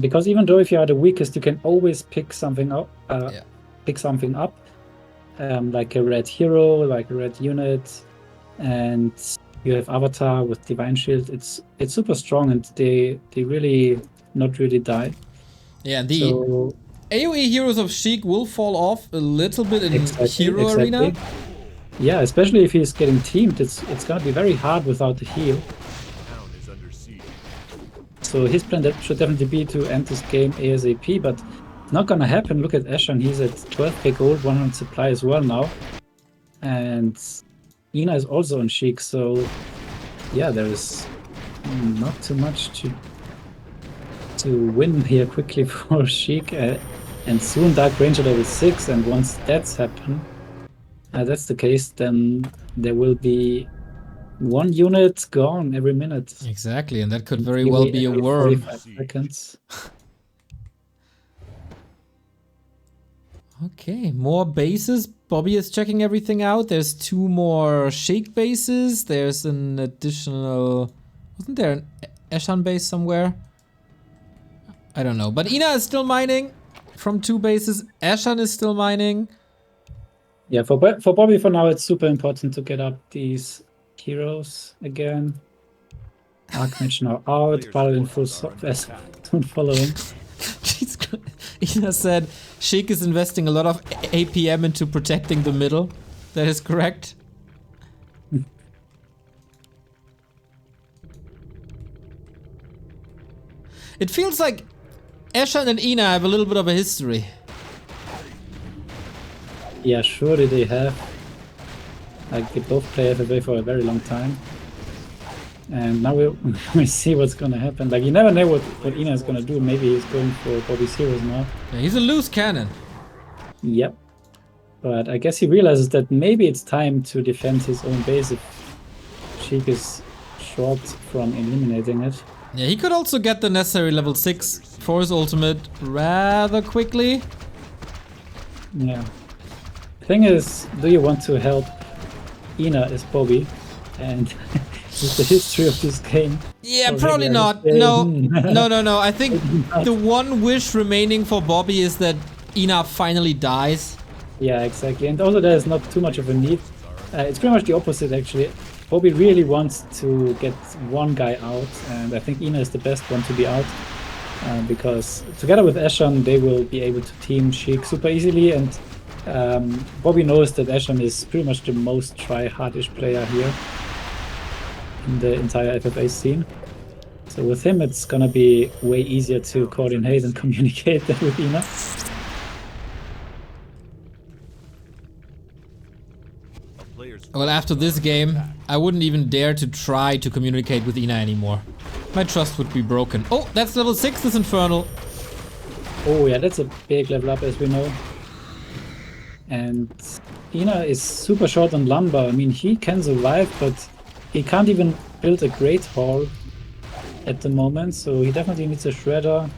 Because even though if you are the weakest, you can always pick something up. Like a red hero, like a red unit, and you have Avatar with Divine Shield. It's super strong, and they really not really die. Yeah, the So AoE heroes of Sheik will fall off a little bit in hero arena. Yeah, especially if he's getting teamed, it's gonna be very hard without the heal. town is under siege. So his plan should definitely be to end this game ASAP, but it's not gonna happen. Look at Ashan, he's at 12k gold, 100 supply as well now. And Ena is also on Sheik, so yeah, there is not too much to win here quickly for Sheik. And soon Dark Ranger level 6, and once that's the case, then there will be 1 unit gone every minute. Exactly, and that could very well be a Every worm. 45 seconds. Okay, more bases. Bobby is checking everything out. There's 2 more Sheik bases. There's an additional... Wasn't there an Ashan base somewhere? I don't know. But Ena is still mining from 2 bases. Ashan is still mining. Yeah, for Bobby for now, it's super important to get up these heroes again. Archmage now out. Paladin full don't follow him. Jesus Christ. Ena said Sheik is investing a lot of APM into protecting the middle. That is correct. It feels like Ashan and Ena have a little bit of a history. Yeah, surely they have. Like, they both play FFA for a very long time. And now we see what's gonna happen. Like, you never know what Ena is gonna do. Maybe he's going for Bobby's heroes now. Yeah, he's a loose cannon. Yep. But I guess he realizes that maybe it's time to defend his own base if Sheik is short from eliminating it. Yeah, he could also get the necessary level 6 for his ultimate rather quickly. Yeah. Thing is, do you want to help Ena as Bobby? And with the history of this game. Yeah, already, probably I not. would say, No. I think the one wish remaining for Bobby is that Ena finally dies. Yeah, exactly. And also there's not too much of a need. It's pretty much the opposite, actually. Bobby really wants to get one guy out, and I think Ena is the best one to be out. because together with Ashan, they will be able to team Sheik super easily. And Bobby knows that Ashan is pretty much the most try-hardish player here in the entire FFA scene. So with him, it's gonna be way easier to coordinate and communicate than with Ena. Well, after this game, I wouldn't even dare to try to communicate with Ena anymore. My trust would be broken. Oh, that's level 6, this Infernal. Oh yeah, that's a big level up, as we know. And Ena is super short on lumber. I mean, he can survive, but he can't even build a Great Hall at the moment, so he definitely needs a shredder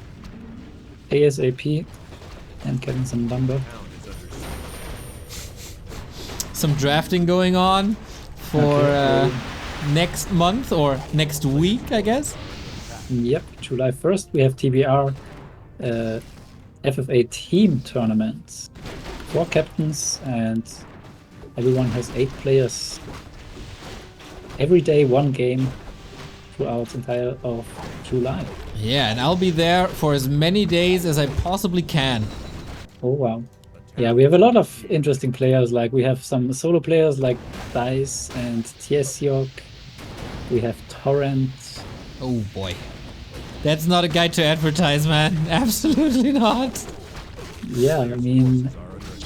ASAP and getting some lumber. Some drafting going on for next month or next week, I guess. Yep, July 1st we have TBR FFA team tournaments. 4 captains and everyone has 8 players. Every day 1 game throughout the entire of July. Yeah, and I'll be there for as many days as I possibly can. Oh wow. Yeah, we have a lot of interesting players. Like we have some solo players like Dice and Tiesiok. We have Torrent. Oh boy. That's not a guide to advertise, man. Absolutely not. Yeah, I mean,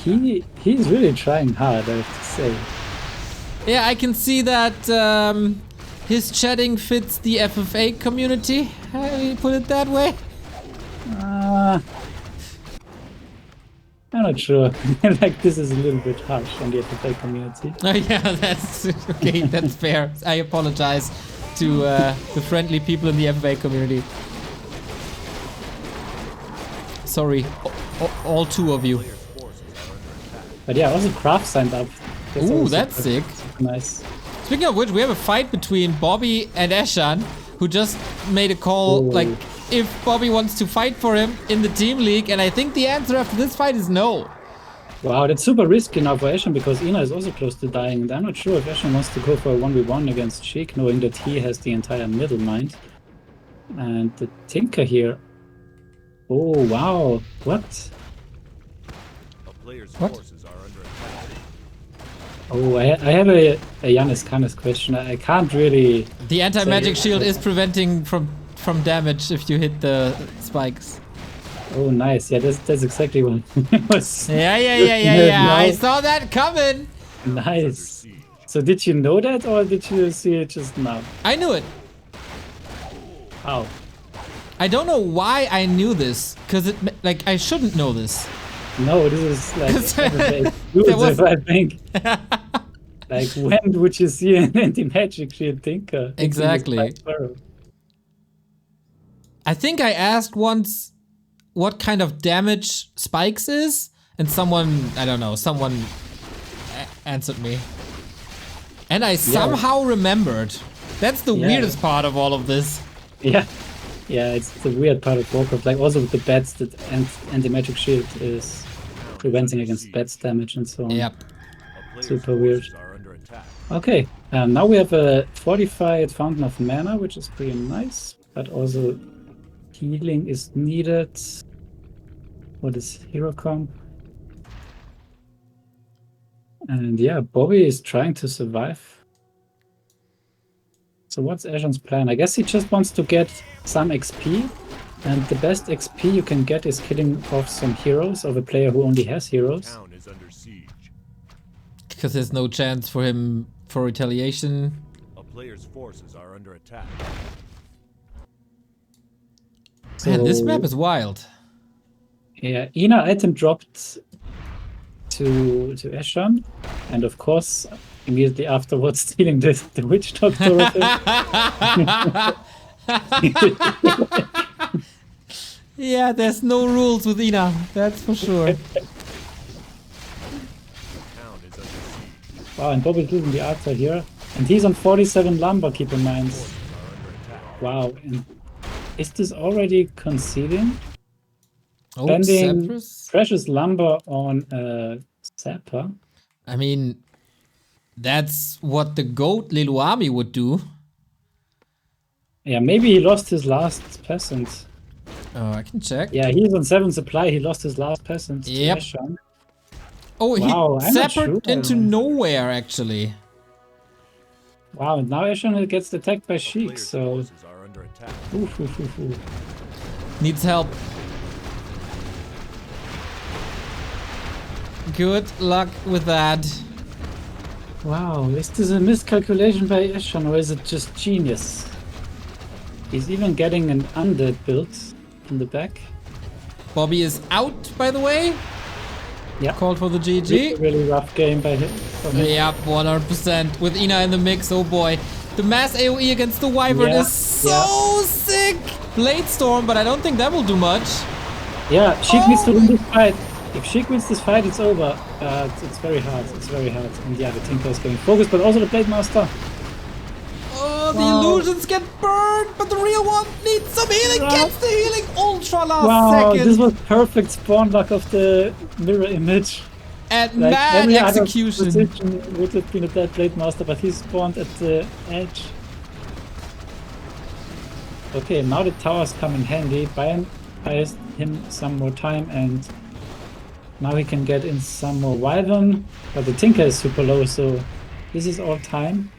he's really trying hard, I have to say. Yeah, I can see that his chatting fits the FFA community. How do you put it that way? I'm not sure. Like, this is a little bit harsh on the FFA community. Oh yeah, that's okay. That's fair. I apologize to the friendly people in the FFA community. Sorry, all 2 of you. But yeah, also Craft signed up. Ooh, that's sick. Super nice. Speaking of which, we have a fight between Bobby and Ashan, who just made a call, like, if Bobby wants to fight for him in the team league, and I think the answer after this fight is no. Wow, that's super risky now for Ashan because Ena is also close to dying, and I'm not sure if Ashan wants to go for a 1v1 against Sheik, knowing that he has the entire middle mind. And the Tinker here. Oh, wow. What? What? Oh, I have a Yanis Kanis question. I can't really... The anti-magic shield is preventing from damage if you hit the spikes. Oh, nice. Yeah, that's exactly what was... Yeah. I saw that coming. Nice. So did you know that, or did you see it just now? I knew it. How? I don't know why I knew this, because I shouldn't know this. No, this is like exclusive, I think. Like, when would you see an anti-magic shield Tinker? Exactly. I think I asked once what kind of damage spikes is, and someone, I don't know, someone answered me. And I somehow remembered. That's the weirdest part of all of this. Yeah, it's the weird part of Warcraft. Like, also with the bats, that anti-magic shield is preventing against bats damage and so on. Yep. Super weird. Okay, now we have a fortified Fountain of Mana, which is pretty nice, but also healing is needed for this hero comp. And yeah, Bobby is trying to survive. So what's Ashan's plan? I guess he just wants to get some XP, and the best XP you can get is killing off some heroes of a player who only has heroes. Because there's no chance for him for retaliation. A player's forces are under attack. So, man, this map is wild. Yeah, Ena item dropped to Ashan, and of course, immediately afterwards stealing the witch doctor with him. Yeah, there's no rules with Ena, that's for sure. Wow, and Bobby's losing the art side here. And he's on 47 lumber, keep in mind. Wow, and is this already conceding? Oh, Spending Cypress? precious lumber on Zapper? I mean, that's what the GOAT Leluami would do. Yeah, maybe he lost his last peasant. Oh, I can check. Yeah, he's on 7 supply. He lost his last peasant to Yep. Ashan. Oh, Wow, he I'm not zappered sure. into nowhere, actually. Wow, now Ashan gets attacked by Sheik, Player's so... forces are under attack. Oof, oof, oof, oof. Needs help. Good luck with that. Wow, is this a miscalculation by Ashan, or is it just genius? He's even getting an Undead build in the back. Bobby is out, by the way. Yeah. Called for the Really, GG. really rough game by him. From him. Yep, 100%. With Ena in the mix, oh boy. The mass AoE against the Wyvern Yeah, is so sick. Blade Storm, but I don't think that will do much. Yeah, Sheik needs to Oh. win this fight. If Sheik wins this fight, it's over. It's very hard. It's very hard. And yeah, the Tinker is getting focused, but also the Blade Master. Oh, the Wow. illusions get burned, but the real one needs some healing. Wow. Gets the healing ultra last Wow, second. this was perfect spawn luck of the mirror image. And Like mad every other execution. position would have been a dead Blade Master, but he spawned at the edge. Okay, now the towers come in handy. Buys him some more time, and now he can get in some more Wyvern. But the Tinker is super low, so this is all time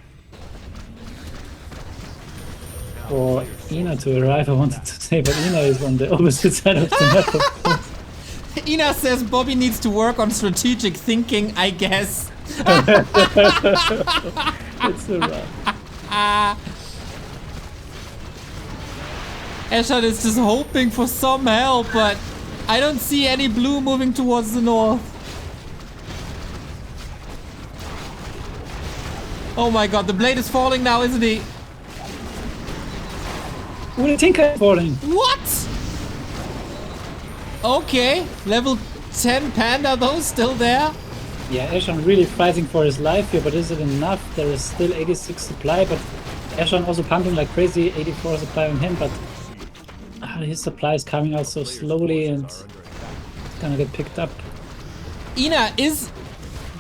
for Ena to arrive. I wanted to say, but Ena is on the opposite side of the map. Of course. Ena says Bobby needs to work on strategic thinking, I guess. It's a rough. Ashan is just hoping for some help, but I don't see any blue moving towards the north. Oh my god, the blade is falling now, isn't he? Oh, the Tinker is falling. What? Okay, level 10 Panda though, still there. Yeah, Ashan really fighting for his life here, but is it enough? There is still 86 supply, but Ashan also pumping like crazy, 84 supply on him, but his supply is coming out so slowly and it's gonna get picked up. Ena is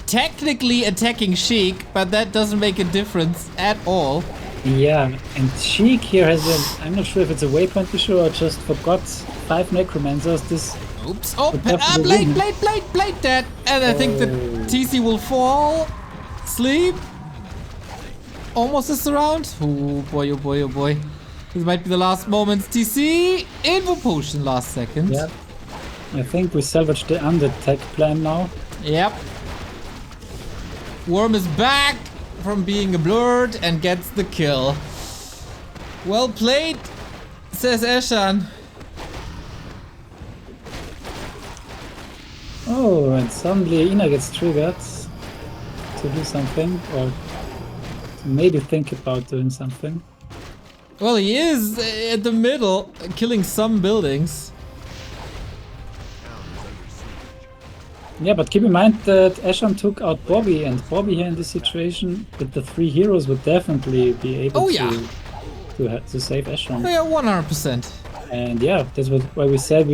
technically attacking Sheik, but that doesn't make a difference at all. Yeah, and Sheik here has a, I'm not sure if it's a waypoint issue or just forgot 5 Necromancers. This Oops. Oh, would definitely win. blade dead. And I think the TC will fall. Sleep. Almost is around. Oh boy, oh boy, oh boy. This might be the last moments. TC. Invo potion last second. Yeah, I think we salvaged the Undead tech plan now. Yep. Worm is back from being blurred and gets the kill. Well played, says Ashan. Oh, and suddenly Ena gets triggered to do something, or to maybe think about doing something. Well, he is at the middle, killing some buildings. Yeah, but keep in mind that Ashan took out Bobby, and Bobby here in this situation with the 3 heroes would definitely be able to save Ashan. Yeah, 100%. And yeah, that's why we said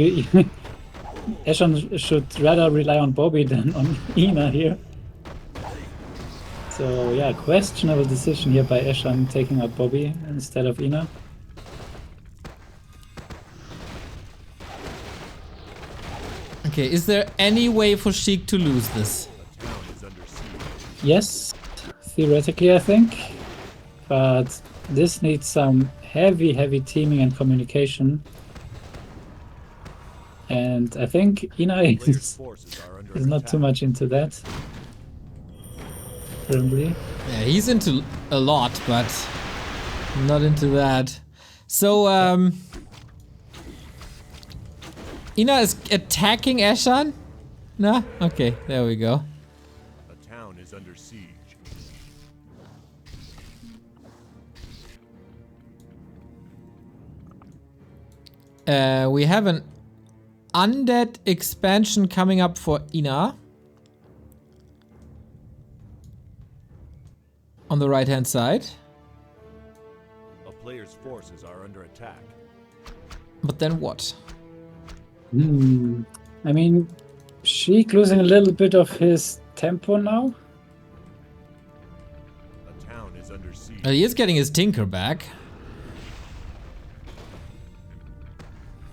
Ashan should rather rely on Bobby than on Ena here. So yeah, questionable decision here by Ashan taking out Bobby instead of Ena. Okay, is there any way for Sheik to lose this? Yes, theoretically I think, but this needs some heavy teaming and communication. And I think Ena is not too much into that currently. Yeah, he's into a lot, but not into that. So, Ena is attacking Ashan? Nah? Okay, there we go. A town is under siege. We have an Undead expansion coming up for Ena. On the right hand side. A player's forces are under attack. But then what? I mean, Sheik losing a little bit of his tempo now. A town is under siege. He is getting his Tinker back.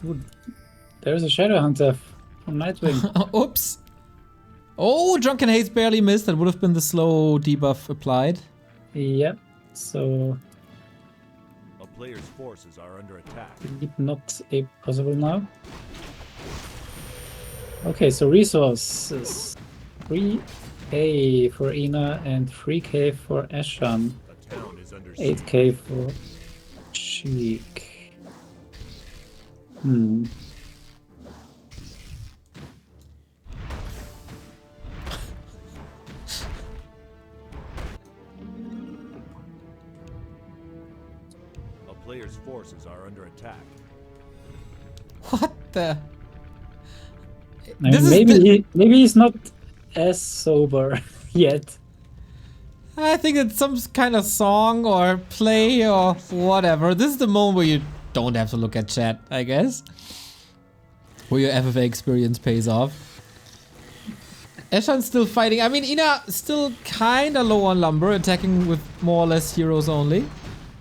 Ooh, there's a Shadow Hunter from Nightwing. Oops. Oh, Drunken Haze barely missed. That would have been the slow debuff applied. Yep. So A player's forces are under attack. not a possible now. Okay, so resources. 3k for Ena and 3k for Ashan. A town is under siege. 8k for Sheik. Hmm. A player's forces are under attack. What the? I mean, This is maybe he's not as sober yet. I think it's some kind of song or play or whatever. This is the moment where you don't have to look at chat, I guess. Where your FFA experience pays off. Ashan's still fighting. I mean, Ena still kinda low on lumber, attacking with more or less heroes only.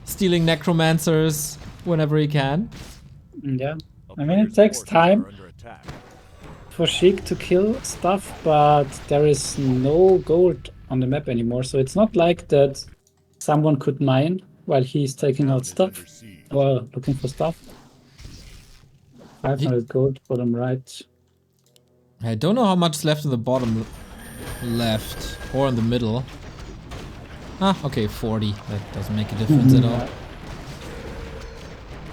Stealing necromancers whenever he can. Yeah. A I mean, it player's takes forces time are under attack. for Sheik to kill stuff, but there is no gold on the map anymore, so it's not like that someone could mine while he's taking Town out is under stuff siege. or looking for stuff. 500 gold, bottom right. I don't know how much left in the bottom left or in the middle. Ah, okay, 40. That doesn't make a difference at all.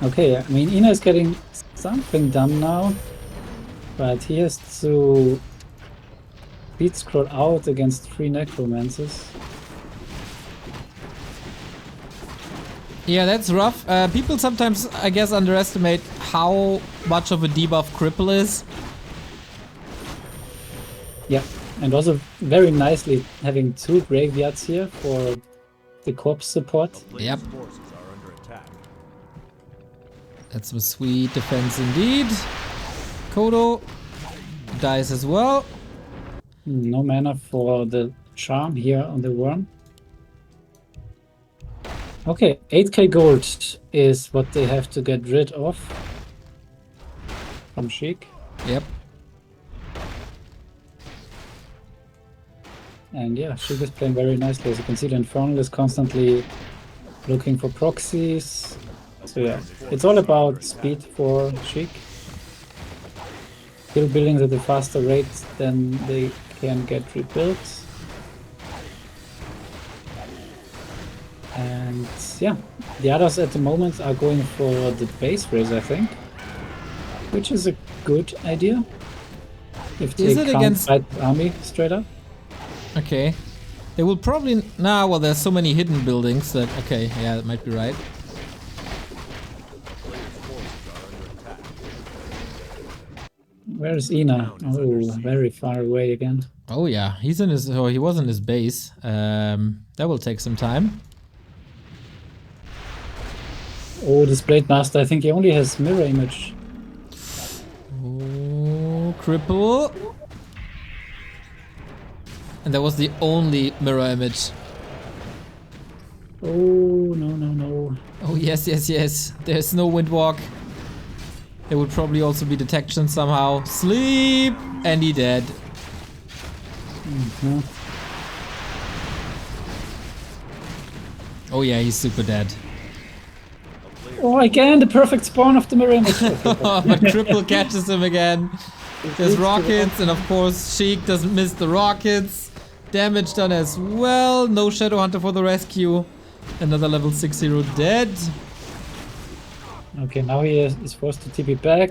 Okay, I mean, Ena is getting something done now, but he has to speed scroll out against 3 necromancers. Yeah, that's rough. People sometimes, I guess, underestimate how much of a debuff Cripple is. Yeah, and also very nicely having 2 graveyards here for the corpse support. A player's Yep. forces are under attack. That's some sweet defense indeed. Kodo dies as well. No mana for the charm here on the worm. Okay, 8k gold is what they have to get rid of from Sheik. Yep. And yeah, Sheik is playing very nicely. As you can see, the Infernal is constantly looking for proxies. So yeah, it's all about speed for Sheik. Kill buildings at a faster rate than they can get rebuilt. And yeah, the others at the moment are going for the base raise, I think, which is a good idea. If they Is it can't against- fight the army straight up. Okay. They will probably... Nah, well, there's so many hidden buildings that... Okay, yeah, that might be right. Where's Ena? Oh, very far away again. Oh yeah, he's in his... Oh, he was in his base. That will take some time. Oh, this Blade Master, I think he only has mirror image. Oh, cripple. And that was the only mirror image. Oh, no, no, no. Oh yes, yes, yes. There's no windwalk. There would probably also be detection somehow. Sleep! And he dead. Mhm. Oh yeah, he's super dead. Oh, again, the perfect spawn of the mirror image. But Cripple catches him again. There's rockets, and of course Sheik doesn't miss the rockets. Damage done as well. No Shadow Hunter for the rescue. Another level 6 hero dead. Okay, now he is forced to TP back.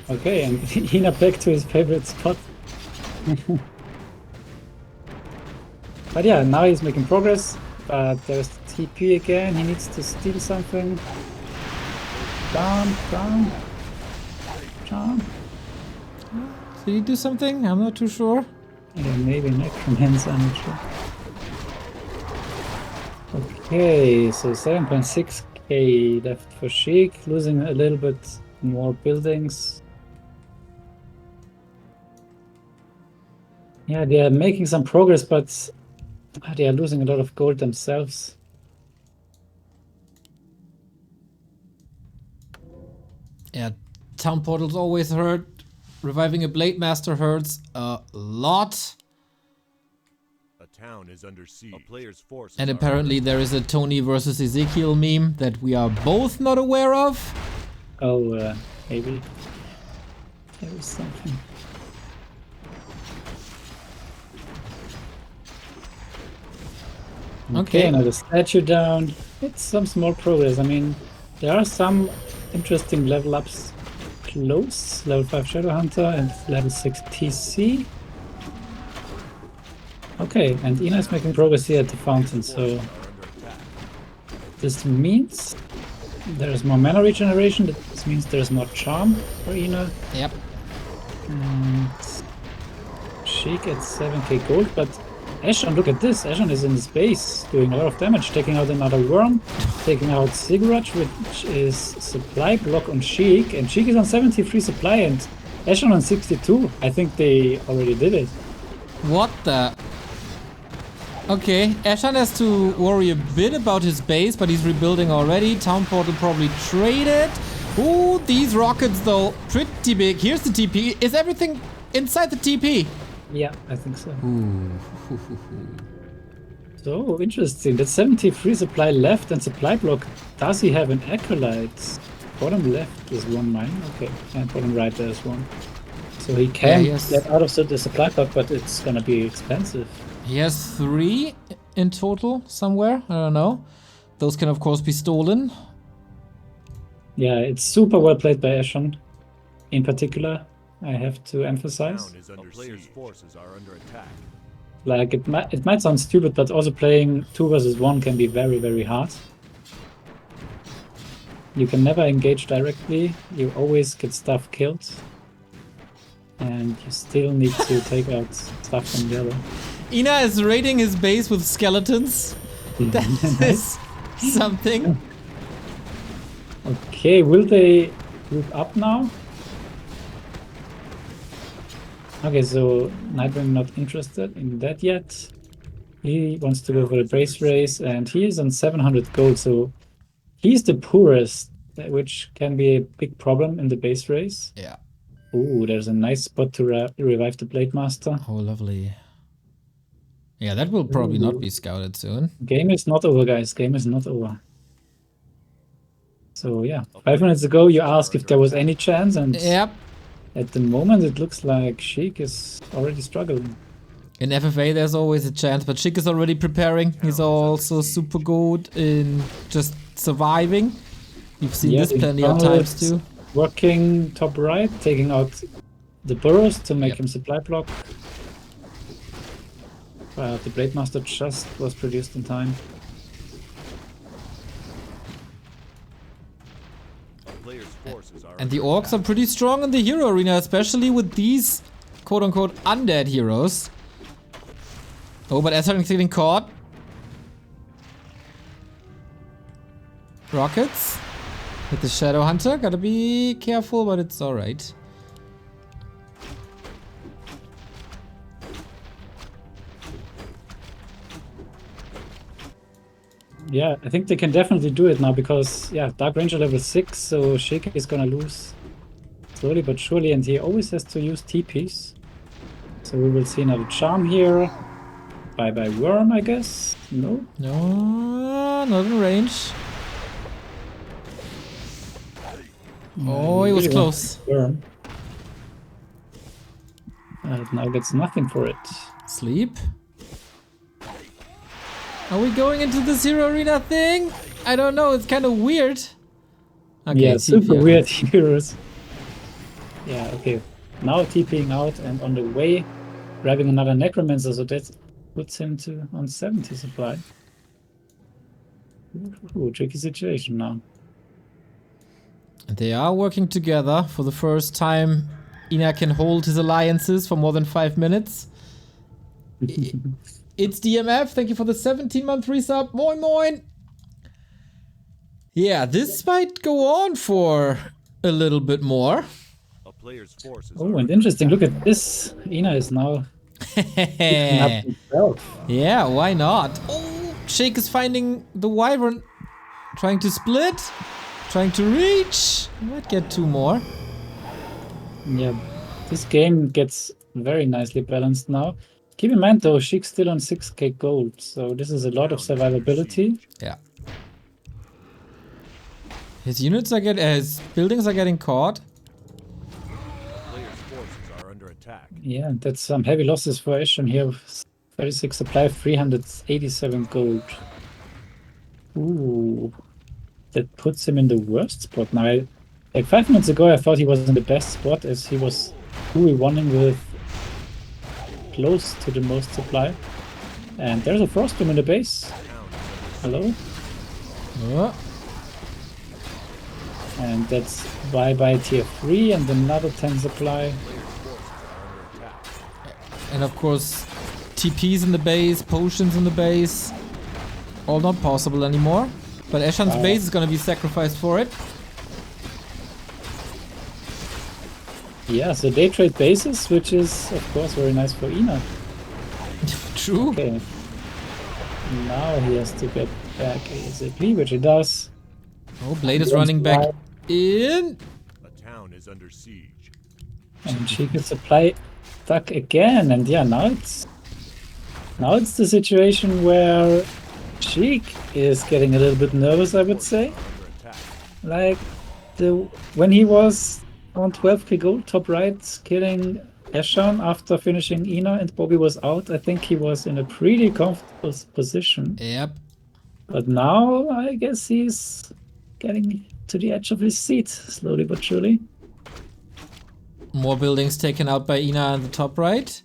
Okay, and Ena back to his favorite spot. But yeah, now he's making progress. But there's the TP again. He needs to steal something. Down, down. Down. Did he do something? I'm not too sure. Yeah, maybe Necromancer, I'm not sure. Okay, so 7.6k left for Sheik, losing a little bit more buildings. Yeah, they are making some progress, but they are losing a lot of gold themselves. Yeah, town portals always hurt. Reviving a Blade Master hurts a lot. A town is under siege. A player's forces And are apparently there is a Tony versus Ezekiel meme that we are both not aware of. Oh, maybe. There was something. Okay, now the statue down. It's some small progress. I mean, there are some interesting level ups close. Level 5 Shadowhunter and level 6 TC. Okay, and Ena is making progress here at the fountain, so this means there's more mana regeneration. This means there's more charm for Ena. Yep. And Sheik at 7k gold, but Ashan, look at this. Ashan is in space, doing a lot of damage, taking out another worm, taking out Sigurd, which is supply block on Sheik, and Sheik is on 73 supply and Ashan on 62. I think they already did it. What the? Okay, Ashan has to worry a bit about his base, but he's rebuilding already. Town portal probably traded. Ooh, these rockets though, pretty big. Here's the TP. Is everything inside the TP? Yeah, I think so. Ooh. So interesting. That's 73 supply left and supply block. Does he have an acolyte? Bottom left is one mine. Okay, and bottom right there's one. So he can get out of the supply block, but it's gonna be expensive. He has 3 in total somewhere. I don't know. Those can of course be stolen. Yeah, it's super well played by Ashan. In particular, I have to emphasize. town is under player's forces are under attack. Like it might sound stupid, but also playing 2 versus 1 can be very, very hard. You can never engage directly. You always get stuff killed. And you still need to take out stuff from the other. Ena is raiding his base with skeletons. That is something. Okay, will they group up now? Okay, so Nightwing not interested in that yet. He wants to go for the base race, and he is on 700 gold, so he's the poorest, which can be a big problem in the base race. Yeah. Ooh, there's a nice spot to revive the Blade Master. Oh, lovely. Yeah, that will probably not be scouted soon. Game is not over, guys. Game is not over. So yeah, 5 minutes ago you asked if there was any chance, and Yep. at the moment it looks like Sheik is already struggling. In FFA there's always a chance, but Sheik is already preparing. He's also super good in just surviving. You've seen this plenty of times too. Working top right, taking out the burrows to make him supply block. The Blade Master just was produced in time. And the orcs are pretty strong in the hero arena, especially with these quote-unquote undead heroes. Oh, but Ashan is getting caught. Rockets with the Shadow Hunter. Gotta be careful, but it's alright. Yeah, I think they can definitely do it now because, yeah, Dark Ranger level 6, so Sheik is gonna lose slowly but surely, and he always has to use TPs. So we will see another charm here. Bye-bye worm, I guess? No? No, not in range. Oh, he was close. Worm. Now gets nothing for it. Sleep. Are we going into the Zero Arena thing? I don't know, it's kind of weird. Okay, yeah, super weird heroes. Yeah, okay. Now TPing out and on the way, grabbing another Necromancer, so that puts him to on 70 supply. Ooh, tricky situation now. They are working together for the first time. Ena can hold his alliances for more than 5 minutes. It's DMF, thank you for the 17-month resub. Moin moin! Yeah, this might go on for a little bit more. Oh, and interesting, look at this. Ena is now picking up himself. Yeah, why not? Oh, Sheik is finding the Wyvern. Trying to split. Trying to reach. Might get 2 more. Yeah, this game gets very nicely balanced now. Keep in mind though, Sheik's still on 6k gold, so this is a lot of survivability. Yeah. His units are his buildings are getting caught. Player's forces are under attack. Yeah, that's some heavy losses for Ashan here. 36 supply, 387 gold. Ooh, that puts him in the worst spot now. Like 5 minutes ago, I thought he was in the best spot as he was 2v1ing with close to the most supply. And there's a Frostbomb in the base. Hello? Oh. And that's bye-bye tier 3 and another 10 supply. And of course, TPs in the base, potions in the base. All not possible anymore. But Ashan's base is gonna be sacrificed for it. Yeah, so they trade bases, which is of course very nice for Ena. True. Okay. Now he has to get back ASAP, which he does. Oh, Blade is running back in. A town is under siege. And she can supply stuck again. And yeah, now it's the situation where Sheik is getting a little bit nervous, I would say. Like when he was on 12k gold, top right, killing Ashan after finishing Ena and Bobby was out, I think he was in a pretty comfortable position. Yep. But now I guess he's getting to the edge of his seat, slowly but surely. More buildings taken out by Ena on the top right.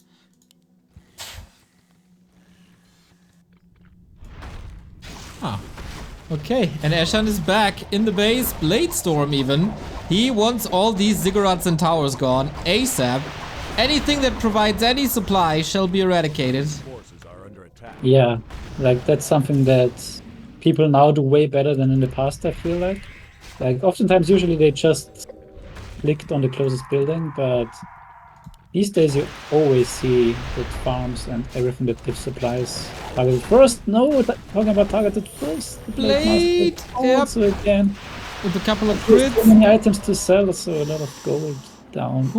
Ah. Okay, and Ashan is back in the base. Blade Storm even. He wants all these ziggurats and towers gone ASAP. Anything that provides any supply shall be eradicated. Forces are under attack. Yeah, like that's something that people now do way better than in the past, I feel like. Like oftentimes, usually they just clicked on the closest building, but these days you always see that farms and everything that gives supplies targeted first. No, talking about targeted first. The Blade! Yep. Also again. With a couple of There's so crits. many items to sell, so a lot of gold down the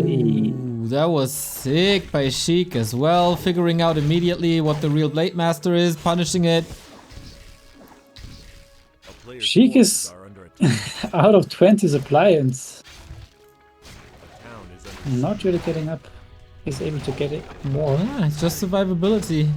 drain. Ooh, that was sick by Sheik as well. Figuring out immediately what the real Blade Master is, punishing it. Sheik is out of 20 supply and not really getting up. He's able to get it more. Yeah, it's just survivability.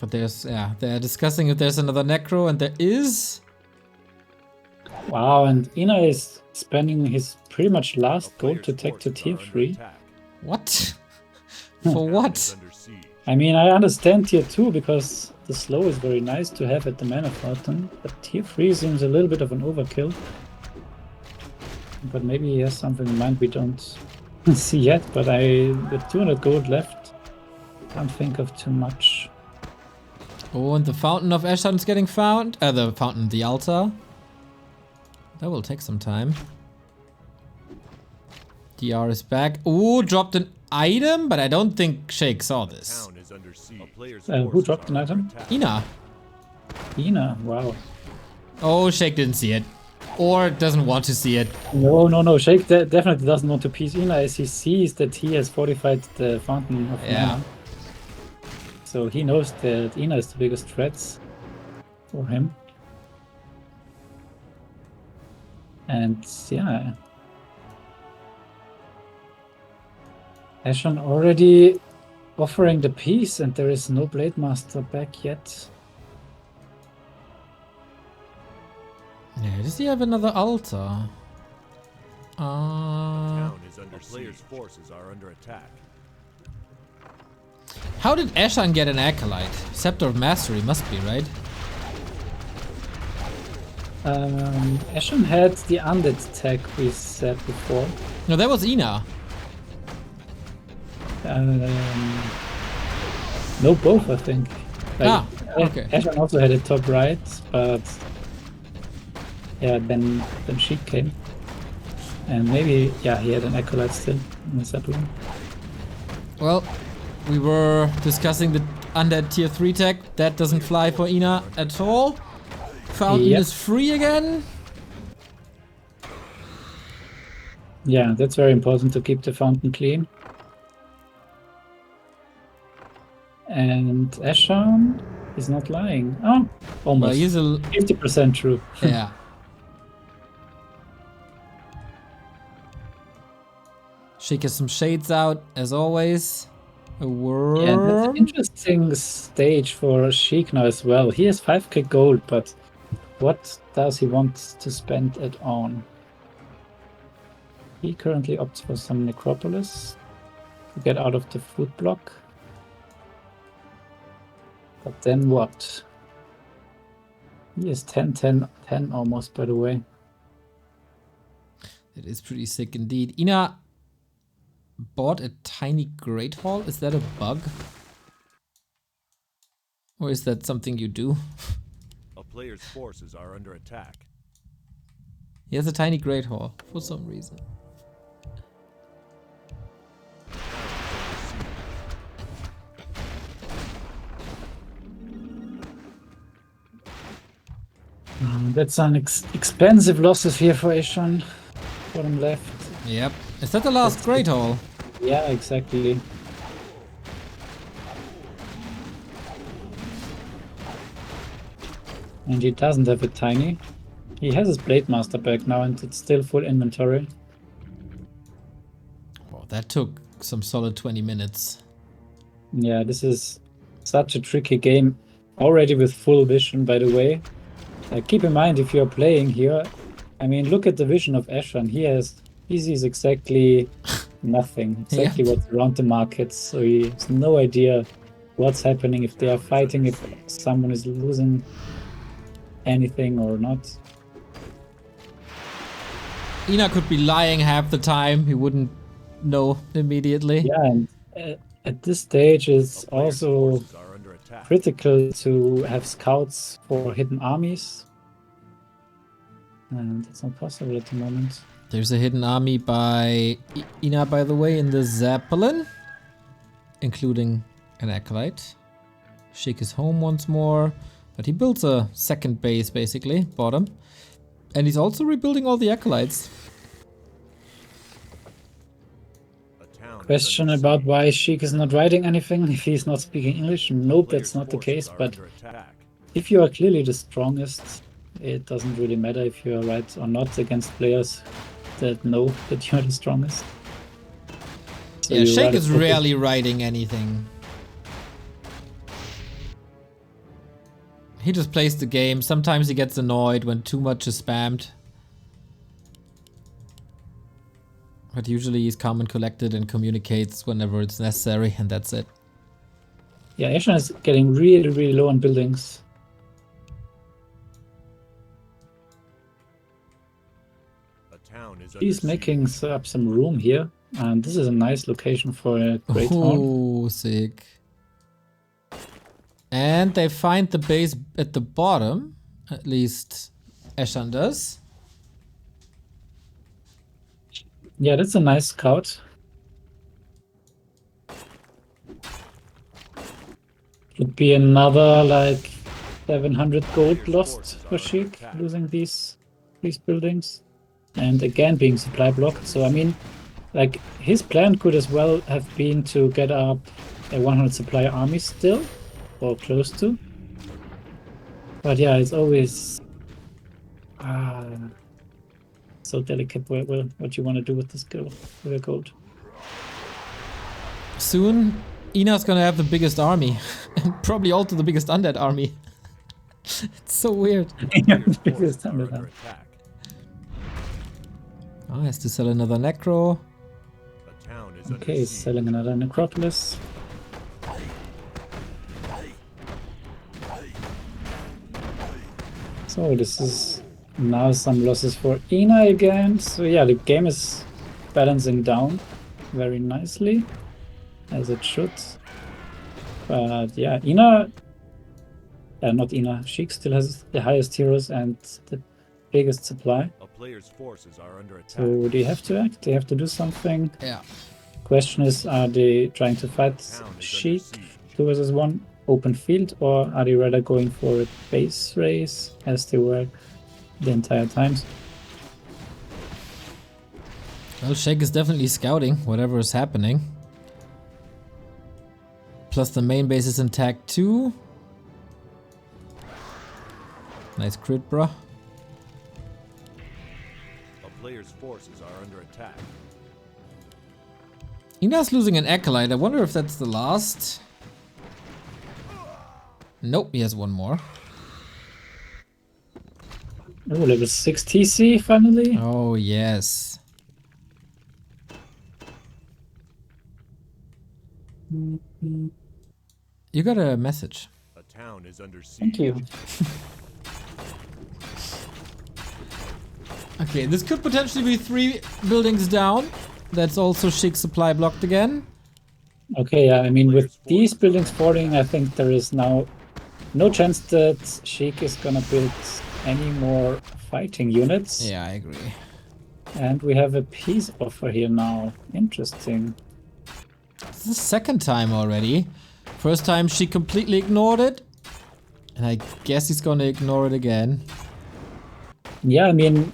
But there's, yeah, they're discussing if there's another Necro, and there is. Wow, and Ena is spending his pretty much last gold to take to tier 3. What? For what? I mean, I understand tier 2 because the slow is very nice to have at the Mana Fountain, but tier 3 seems a little bit of an overkill. But maybe he has something in mind we don't see yet, but with 200 gold left, can't think of too much. Oh, and the Fountain of Ashan is getting found. The Fountain, the altar. That will take some time. DR is back. Ooh, dropped an item, but I don't think Sheik saw this. Who dropped an item? Ena. Ena, wow. Oh, Sheik didn't see it. Or doesn't want to see it. No. Sheik definitely doesn't want to piece Ena as he sees that he has fortified the Fountain of Mana. So he knows that Ena is the biggest threat for him. And yeah. Ashan already offering the peace, and there is no Blade Master back yet. Yeah, does he have another altar? Town is under player's forces are under attack. How did Ashan get an Acolyte? Scepter of Mastery must be, right? Ashan had the Undead tag we said before. No, that was Ena. No, both, I think. Like, okay. Ashan also had it top right, but yeah, then Sheik came. And maybe, yeah, he had an Acolyte still in the Zeppelin. Well, we were discussing the Undead tier 3 tech. That doesn't fly for Ena at all. Fountain Yep. is free again. Yeah, that's very important to keep the fountain clean. And Ashan is not lying. Oh, Well, almost. he's a... 50% true. Yeah. Sheik has some shades out, as always. A worm. Yeah, that's an interesting stage for Sheik now as well. He has 5k gold, but what does he want to spend it on? He currently opts for some necropolis to get out of the food block. But then what? He is 10, 10, 10 almost, by the way. It is pretty sick indeed. Ena bought a tiny Great Hall. Is that a bug? Or is that something you do? A player's forces are under attack. He has a tiny Great Hall for some reason. That's some expensive losses here for Ashan. Bottom left. Yep. Is that the last Great Hall? Yeah, exactly. And he doesn't have a tiny. He has his Blade Master back now and it's still full inventory. Oh, that took some solid 20 minutes. Yeah, this is such a tricky game. Already with full vision, by the way. Keep in mind, if you're playing here, I mean, look at the vision of Ashan. He sees exactly nothing, exactly Yep. what's around the markets. So he has no idea what's happening, if they are fighting, if someone is losing anything or not. Ena could be lying half the time. He wouldn't know immediately. Yeah, and at this stage, it's A player's also forces are under attack. critical to have scouts for hidden armies. And it's not possible at the moment. There's a hidden army by Ena, by the way, in the Zeppelin, including an Acolyte. Sheik is home once more, but he builds a second base, basically, bottom. And he's also rebuilding all the Acolytes. A town is Question under about siege. why Sheik is not writing anything if he's not speaking English. Nope, Player's that's not the forces case. are But under attack. if you are clearly the strongest, it doesn't really matter if you are right or not against players that know that you're the strongest. So Yeah, you Sheik rather is focus- rarely writing anything. He just plays the game. Sometimes he gets annoyed when too much is spammed. But usually he's calm and collected and communicates whenever it's necessary, and that's it. Yeah, Ashan is getting really, really low on buildings. A town is under He's siege. making up some room here. And this is a nice location for a great horn. Oh, sick. And they find the base at the bottom. At least Ashan does. Yeah, that's a nice scout. Would be another like 700 gold lost for Sheik, losing these buildings. And again being supply blocked. So I mean, like his plan could as well have been to get up a 100 supply army still, or close to. But yeah, it's always so delicate what you want to do with this gold, with the gold. Soon, Ena's gonna have the biggest army. And probably also the biggest undead army. It's so weird. Player's Biggest forces are undead under army. attack. Oh, has to sell another necro. A town is Okay, under he's siege. selling another necropolis. So this is now some losses for Ena again. So yeah, the game is balancing down very nicely, as it should. But yeah, Ena, not Ena, Sheik still has the highest heroes and the biggest supply. A player's forces are under attack. So they have to act. They have to do something. Yeah. Question is, are they trying to fight Sheik 2 versus 1 open field, or are they rather going for a base race as they were the entire times? Well, Sheik is definitely scouting whatever is happening. Plus the main base is intact too. Nice crit, bro. A player's forces are under attack. Ina's losing an acolyte. I wonder if that's the last. Nope, he has one more. Oh, level 6 TC finally. Oh, yes. You got a message. A town is under siege. Thank you. Okay, this could potentially be 3 buildings down. That's also Sheik's supply blocked again. Okay, yeah, I mean, with these buildings falling, I think there is now no chance that Sheik is gonna build any more fighting units. Yeah, I agree. And we have a peace offer here now. Interesting. This is the second time already. First time she completely ignored it. And I guess he's gonna ignore it again. Yeah, I mean,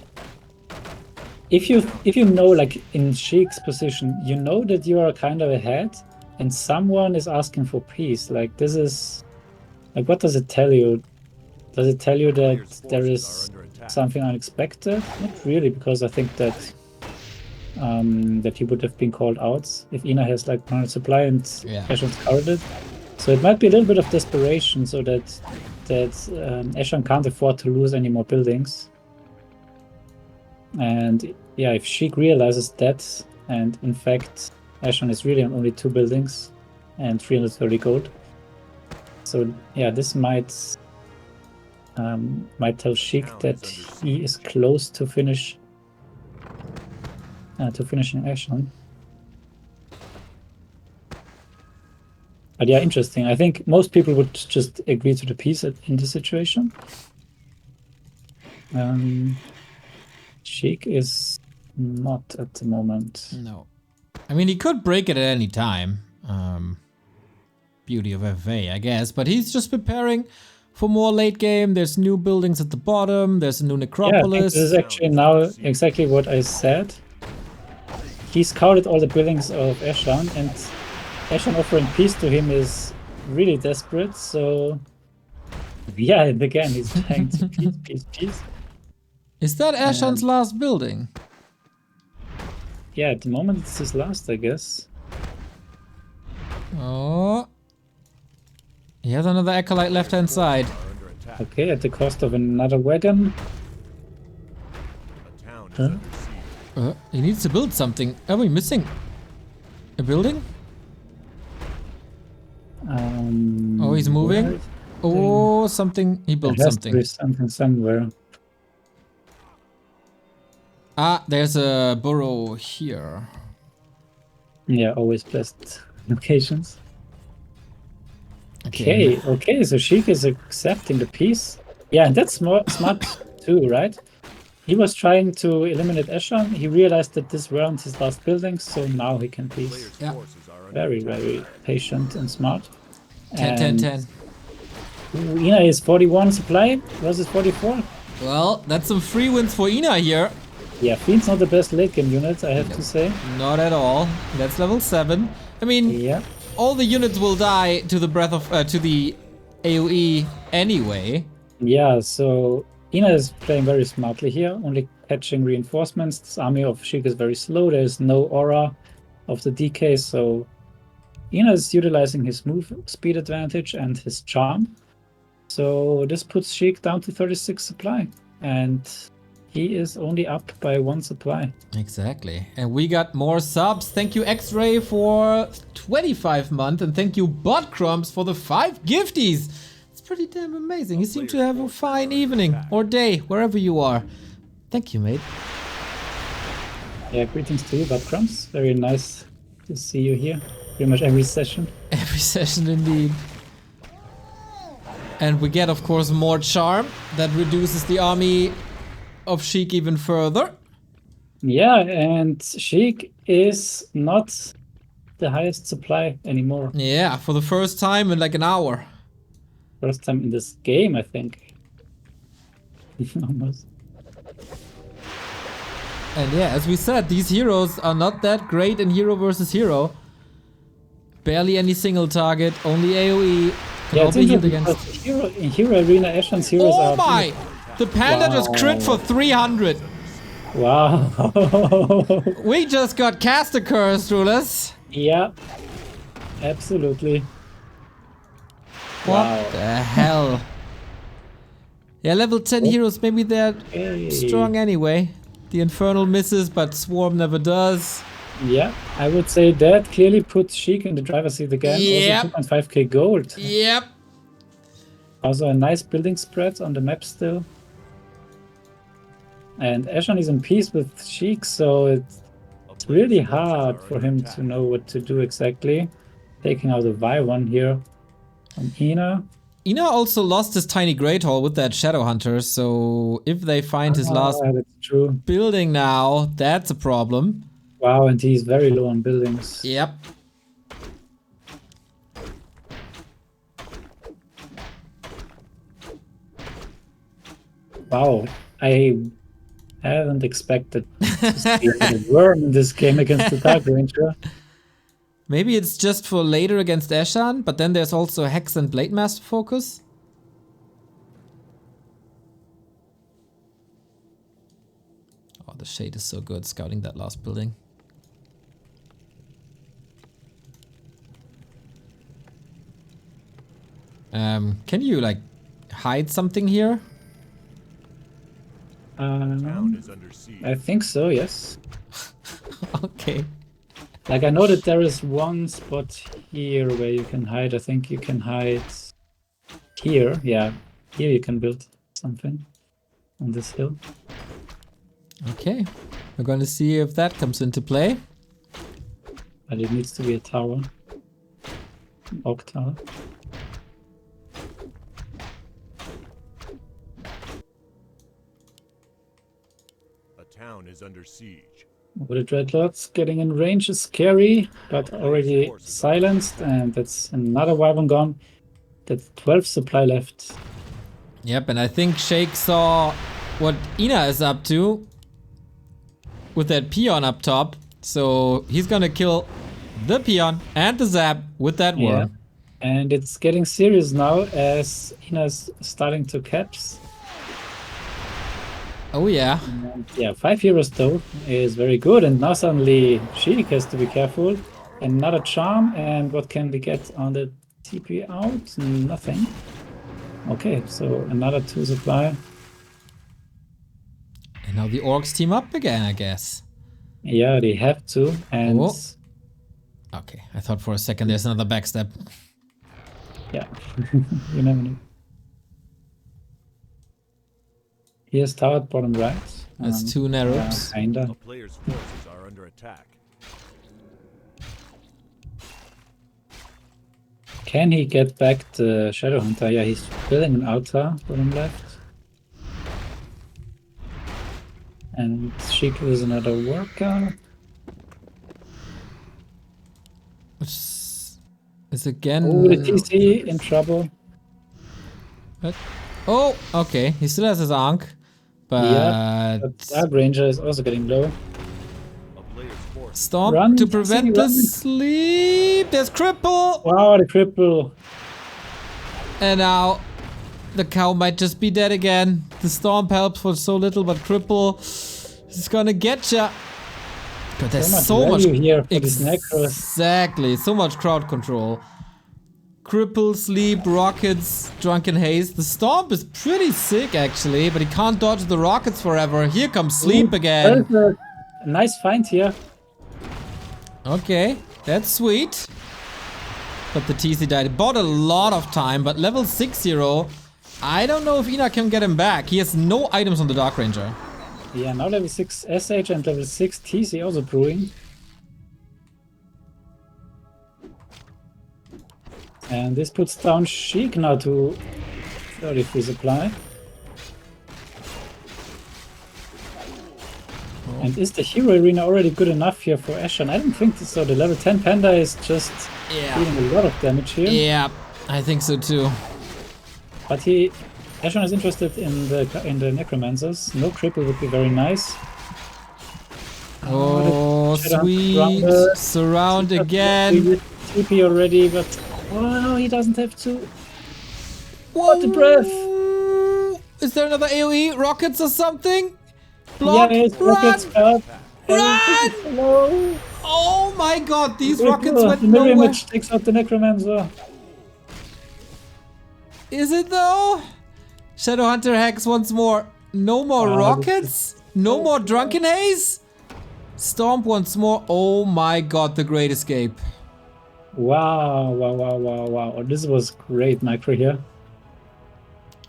if you know, like in Sheik's position, you know that you are kind of ahead, and someone is asking for peace. Like, this is, like, what does it tell you? Does it tell you that there is something unexpected? Not really, because I think that that he would have been called out if Ena has like 100 supply and Ashan's covered it. So it might be a little bit of desperation, so that Ashan can't afford to lose any more buildings. And yeah, if Sheik realizes that, and in fact Ashan is really on only 2 buildings and 330 gold, so yeah, this might tell Sheik that he is close to finishing Ashan. But yeah, interesting. I think most people would just agree to the peace in this situation. Sheik is not at the moment. No. I mean, he could break it at any time. Beauty of FFA, I guess. But he's just preparing for more late game. There's new buildings at the bottom. There's a new necropolis. Yeah, I think this is actually now exactly what I said. He scouted all the buildings of Ashan, and Ashan offering peace to him is really desperate. So yeah, and again, he's trying to peace. Is that Ashan's last building? Yeah, at the moment it's his last, I guess. Oh. He has another acolyte left hand side. Okay, at the cost of another wagon. Huh? He needs to build something. Are we missing a building? Oh, he's moving. Oh, something. He built something. There has to be something somewhere. Ah, there's a burrow here. Yeah, always blessed locations. Okay, so Sheik is accepting the peace. Yeah, and that's more smart too, right? He was trying to eliminate Ashan. He realized that this weren't his last buildings, so now he can peace. Yeah. Very, very patient and smart. 10. Ena is 41 supply versus 44. Well, that's some free wins for Ena here. Yeah, Fiend's not the best late game unit, I have to say. Not at all. That's level 7. I mean, yeah, all the units will die to the breath of to the AoE anyway. Yeah, so Ena is playing very smartly here, only catching reinforcements. This army of Sheik is very slow. There's no aura of the DK, so Ena is utilizing his move speed advantage and his charm. So this puts Sheik down to 36 supply, and he is only up by 1 supply. Exactly. And we got more subs. Thank you X-Ray for 25 months, and thank you Bot Crumbs for the 5 gifties. It's pretty damn amazing. You seem to have a fine evening or day, wherever you are. Thank you, mate. Yeah, greetings to you, Bot Crumbs. Very nice to see you here. Pretty much every session. Every session indeed. And we get, of course, more charm that reduces the army of Sheik even further. Yeah, and Sheik is not the highest supply anymore. Yeah, for the first time in like an hour. First time in this game, I think. Almost. And yeah, as we said, these heroes are not that great in hero versus hero. Barely any single target, only AoE. Can all be healed against. In Hero Arena, Ashan's heroes are... Oh my! The panda just crit for 300. Wow. We just got caster cursed, RulaZ. Yeah. Absolutely. What Wow. the hell? Yeah, level 10 heroes, maybe they're strong anyway. The Infernal misses, but Swarm never does. Yeah, I would say that clearly puts Sheik in the driver's seat again. Yep. Also 2.5k gold. Yep. Also a nice building spread on the map still. And Ashan is in peace with Sheik, so it's really hard for him to know what to do exactly. Taking out a Y1 here on Ena. Ena also lost his tiny Great Hall with that Shadow Hunter, so if they find his last That's true. building now, that's a problem. Wow, and he's very low on buildings. Yep. Wow, I haven't expected to see a worm in this game against the Dark Ranger. Maybe it's just for later against Ashan, but then there's also Hex and Blade Master focus. Oh, the Shade is so good scouting that last building. Can you like hide something here? Town is under siege. I think so, yes. Okay. Like, I know that there is one spot here where you can hide. I think you can hide here. Yeah, here you can build something on this hill. Okay. We're going to see if that comes into play. But it needs to be a tower. An oak tower. A town is under siege. With the Dreadlords getting in range is scary, but already silenced, and that's another Wyvern gone. That's 12 supply left. Yep, and I think Sheik saw what Ena is up to with that peon up top. So he's gonna kill the peon and the zap with that worm. Yeah. And it's getting serious now as Ina's starting to catch. Oh yeah. And yeah, 5 heroes though is very good, and now suddenly Sheik has to be careful. Another charm, and what can we get on the TP out? Nothing. Okay, so another 2 supply. And now the orcs team up again, I guess. Yeah, they have to, and Oh. Okay, I thought for a second there's another backstep. yeah, you never know. Here's tower at bottom right. That's 2 narrows. Yeah, kinda. A player's forces are under attack. Can he get back the Shadow Hunter? Yeah, he's building an altar bottom left. And Sheik is another worker. Is again. Oh, the TC in trouble. What? Oh, okay. He still has his Ankh. But Yeah, but Dark Ranger is also getting low. A player's force. Stomp Run, to TC, prevent the run. sleep. There's cripple. Wow, the cripple. And now the cow might just be dead again. The stomp helps for so little, but cripple is gonna get ya. But there's so much value here for these necros. Exactly, so much crowd control. Cripple, sleep, rockets, drunken haste. The stomp is pretty sick actually, but he can't dodge the rockets forever. Here comes sleep again. There's a nice find here. Okay, that's sweet. But the TC died. It bought a lot of time, but level 6 hero. I don't know if Ena can get him back. He has no items on the Dark Ranger. Yeah, now level 6 SH and level 6 TC also brewing. And this puts down Sheik now to 33 supply. And is the hero arena already good enough here for Ashan? I don't think so. The level 10 panda is just dealing a lot of damage here. Yeah, I think so too. But Ashan is interested in the necromancers. No cripple would be very nice. Oh, sweet. Surround again. TP already, but oh no, he doesn't have to. Whoa. What the breath! Is there another AoE? Rockets or something? Block, yeah, rockets run! Run! Oh my god, these rockets went the mirror nowhere. image takes out the necromancer. Is it though? Shadowhunter hacks once more. No more rockets? No more drunken haze? Stomp once more. Oh my god, the great escape. Wow. Oh, this was great micro here.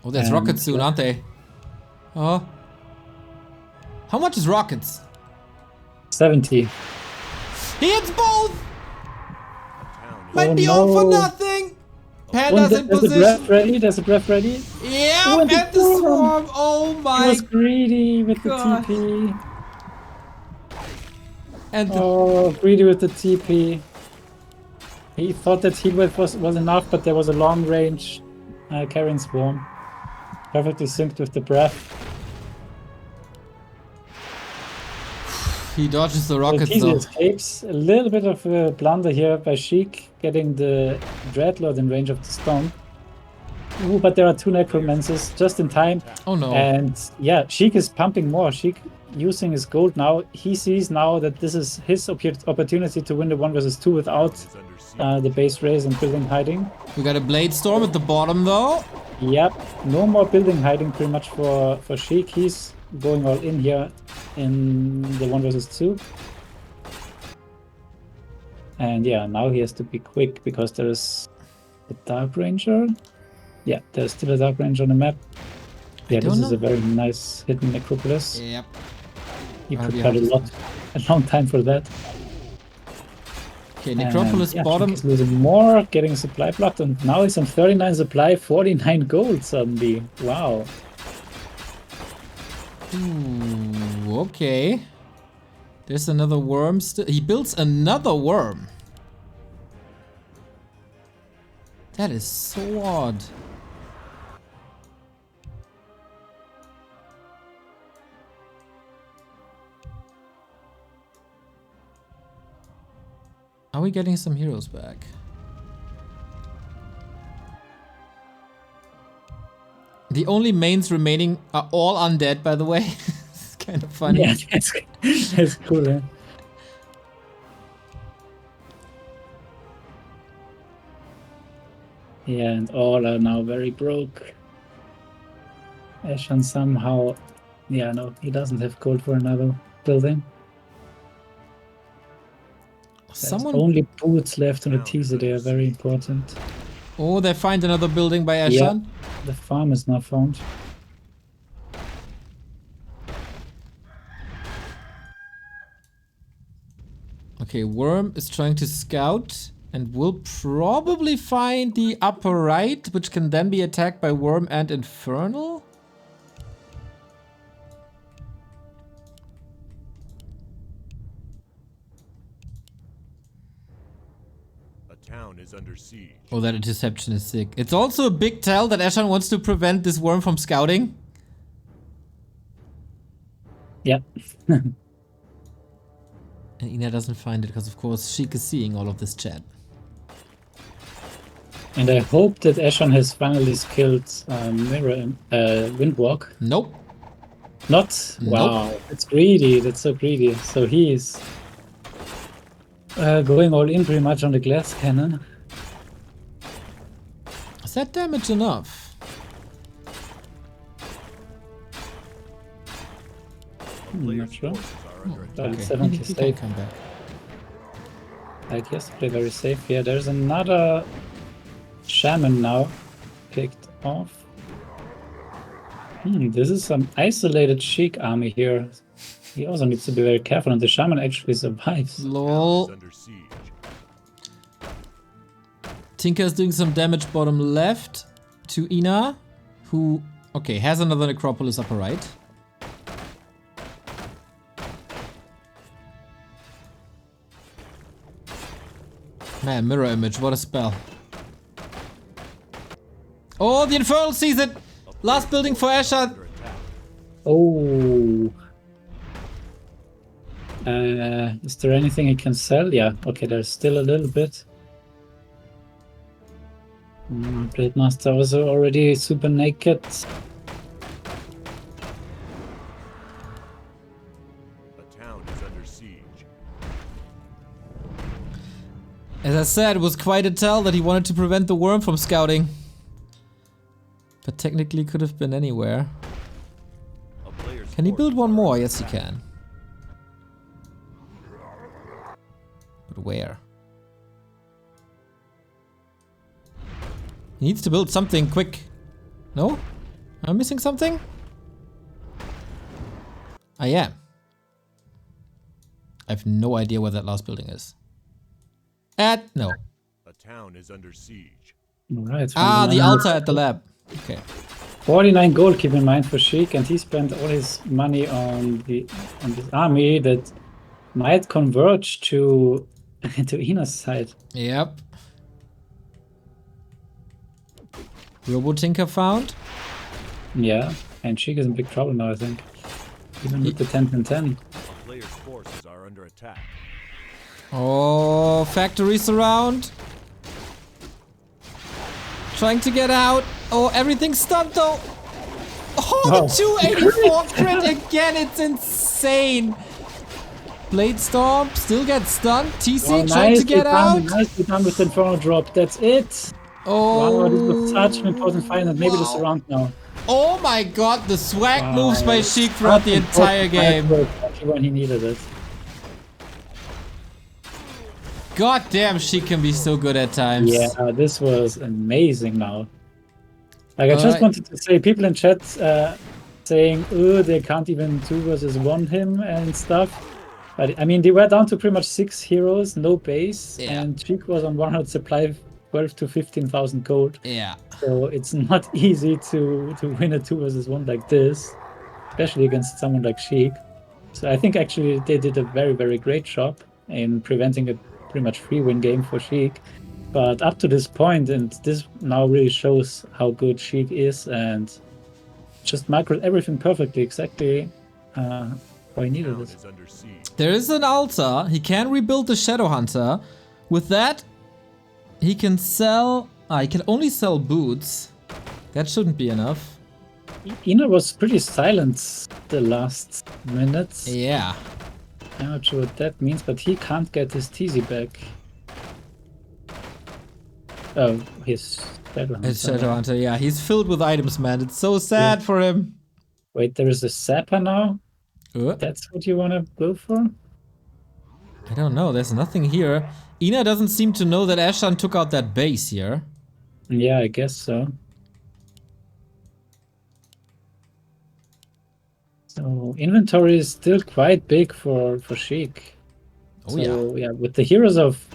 Oh, there's rockets soon, aren't they? Oh. How much is rockets? 70. He hits both! Might be all for nothing! Panda's in position. There's a breath ready. Yeah, and the swarm. Oh my god. He was greedy with the TP. And greedy with the TP. He thought that heat wave was enough, but there was a long range carrying swarm. Perfectly synced with the breath. He dodges the rockets He though. escapes. A little bit of a blunder here by Sheik, getting the Dreadlord in range of the stone. Ooh, but there are two necromancers just in time. Oh no. And yeah, Sheik is pumping more. Sheik using his gold now. He sees now that this is his opportunity to win the 1 versus 2 without the base raise and building hiding. We got a blade storm at the bottom though. Yep, no more building hiding pretty much for Sheik. He's going all in here in the 1 versus 2. And yeah, now he has to be quick because there's a Dark Ranger. Yeah, there's still a Dark Ranger on the map. Yeah, this is a very nice hidden necropolis. Yep. He prepared a long time for that. Okay, necropolis bottom. He's losing more, getting supply blocked, and now he's on 39 supply, 49 gold suddenly. Wow. Ooh, okay. There's another worm still. He builds another worm. That is so odd. Are we getting some heroes back? The only mains remaining are all undead, by the way. It's kind of funny. Yeah, that's cool, eh? Yeah, and all are now very broke. Ashan somehow... Yeah, no, he doesn't have gold for another building. There's only boots left on the teaser, they are very important. Oh, they find another building by Ashan? Yeah, the farm is now found. Okay, Worm is trying to scout and will probably find the upper right, which can then be attacked by Worm and Infernal? Town is under siege. Oh, that interception is sick. It's also a big tell that Ashan wants to prevent this worm from scouting. Yeah. And Ena doesn't find it because, of course, Sheik is seeing all of this chat. And I hope that Ashan has finally skilled Windwalk. Nope. Not? Nope. Wow, that's greedy. That's so greedy. So he's going all in pretty much on the glass cannon. Is that damage enough? Not sure. But Okay. 70 He can safe. come back. Like, he has to play very safe here. There's another shaman now picked off. This is some isolated Sheik army here. He also needs to be very careful, and the shaman actually survives. Lol. Tinker is doing some damage bottom left to Ena, who, okay, has another necropolis upper right. Man, mirror image, what a spell. Oh, the Infernal sees it! Last building for Ashan. Oh. Is there anything he can sell? Yeah, okay, there's still a little bit. Blade Master was already super naked. The town is under siege. As I said, it was quite a tell that he wanted to prevent the worm from scouting. But technically could have been anywhere. Can he build one more? Yes, he can. But where? He needs to build something quick. No? Am I missing something? I am. I have no idea where that last building is. No. A town is under siege. Alright. Ah, the altar at the lab. Okay. 49 gold, keep in mind, for Sheik, and he spent all his money on this army that might converge to Ena's side. Yep. Robo Tinker found. Yeah, and Sheik is in big trouble now, I think. Even with the 10 and 10. A player's forces are under attack. Oh, factories around. Trying to get out. Oh, everything's stunned though. Oh, the 284 crit again. It's insane. Blade Storm still gets stunned. TC trying to get out. Nicely done with the Inferno drop. That's it. Oh, wow, this was such an important fight, and maybe this around now. Oh my god, the swag moves by Sheik throughout the entire game. Exactly when he needed it. God damn, Sheik can be so good at times. Yeah, this was amazing now. Like, I just wanted to say, people in chat saying, oh, they can't even 2 versus 1 him and stuff. But I mean, they were down to pretty much 6 heroes, no base, and Sheik was on 100 supply, 12 to 15,000 gold. Yeah. So it's not easy to win a 2 versus 1 like this, especially against someone like Sheik. So I think actually they did a very, very great job in preventing a pretty much free win game for Sheik. But up to this point, and this now really shows how good Sheik is, and just microed everything perfectly, exactly how he needed it. There is an altar. He can rebuild the Shadow Hunter. With that, he can sell... he can only sell boots. That shouldn't be enough. Ena was pretty silent the last minutes. Yeah. I'm not sure what that means, but he can't get his TZ back. Oh, his Shadow Hunter. His Shadow Hunter, yeah. He's filled with items, man. It's so sad for him. Wait, there is a Sapper now? That's what you want to go for? I don't know. There's nothing here. Ena doesn't seem to know that Ashan took out that base here. Yeah, I guess so. So inventory is still quite big for Sheik. Oh, so, yeah, with the heroes of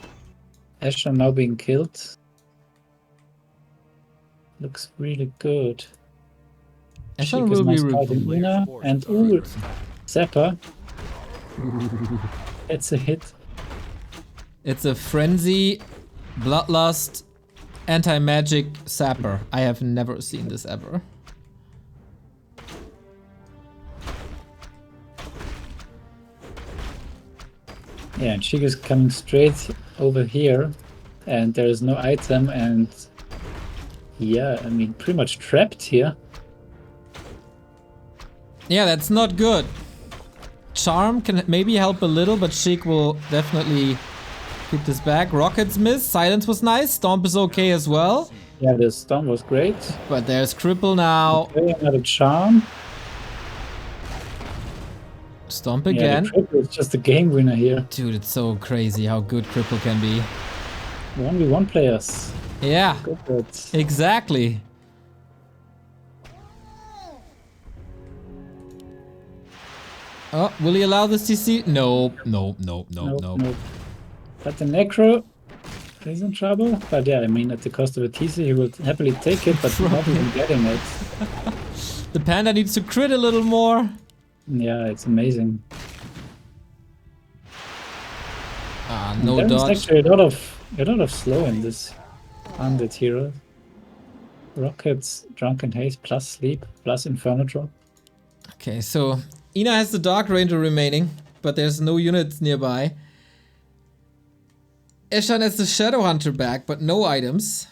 Ashan now being killed, looks really good. Ashan will be fighting Ena, and ooh, Zapper. It's a hit. It's a frenzy, bloodlust, anti-magic sapper. I have never seen this ever. Yeah, and Sheik is coming straight over here, and there is no item, and yeah, I mean, pretty much trapped here. Yeah, that's not good. Charm can maybe help a little, but Sheik will definitely keep this back. Rockets miss. Silence was nice. Stomp is okay as well. Yeah, the Stomp was great. But there's Cripple now. Okay, another Charm. Stomp again. Yeah, the Cripple is just a game winner here. Dude, it's so crazy how good Cripple can be. 1v1 players. Yeah, Go for it. exactly. Oh, will he allow this TC? Nope, nope, nope, nope, nope. But the Necro is in trouble. But yeah, I mean, at the cost of a TC, he will happily take it, but not even getting it. The Panda needs to crit a little more. Yeah, it's amazing. No There's dodge. actually a lot of A lot of slow in this Undead hero. Rockets, Drunken Haze, plus Sleep, plus Inferno Drop. Okay, so Ena has the Dark Ranger remaining, but there's no units nearby. Ashan has the Shadow Hunter back, but no items.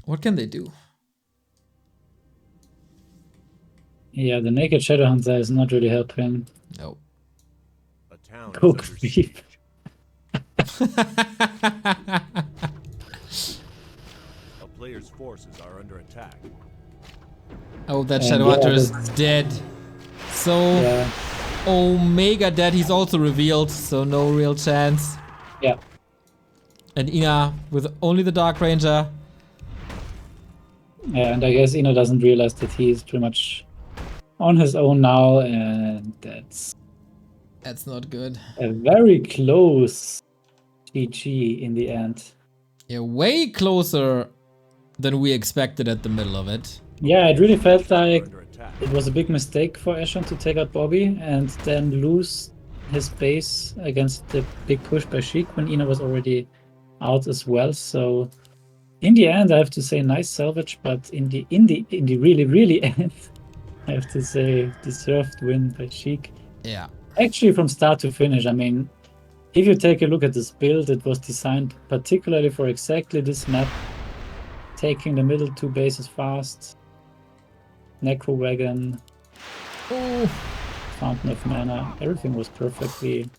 What can they do? Yeah, the naked Shadow Hunter is not really helping. No. A town Go is under creep. siege. A player's forces are under attack. Oh, that And Shadow yeah, Hunter is that's- dead. So, Yeah, Omega dead. He's also revealed, so no real chance. yeah. And Ena with only the Dark Ranger. Yeah, and I guess Eno doesn't realize that he's pretty much on his own now, and that's That's not good. a very close GG in the end. Yeah, way closer than we expected at the middle of it. Yeah, it really felt Are like under attack. it was a big mistake for Ashan to take out Bobby and then lose his base against the big push by Sheik when Ena was already out as well. So in the end, I have to say nice salvage, but in the really end, I have to say deserved win by Sheik. Yeah. Actually, from start to finish, I mean, if you take a look at this build, it was designed particularly for exactly this map, taking the middle two bases fast, Necro Wagon, Oh, Fountain of Mana, everything was perfectly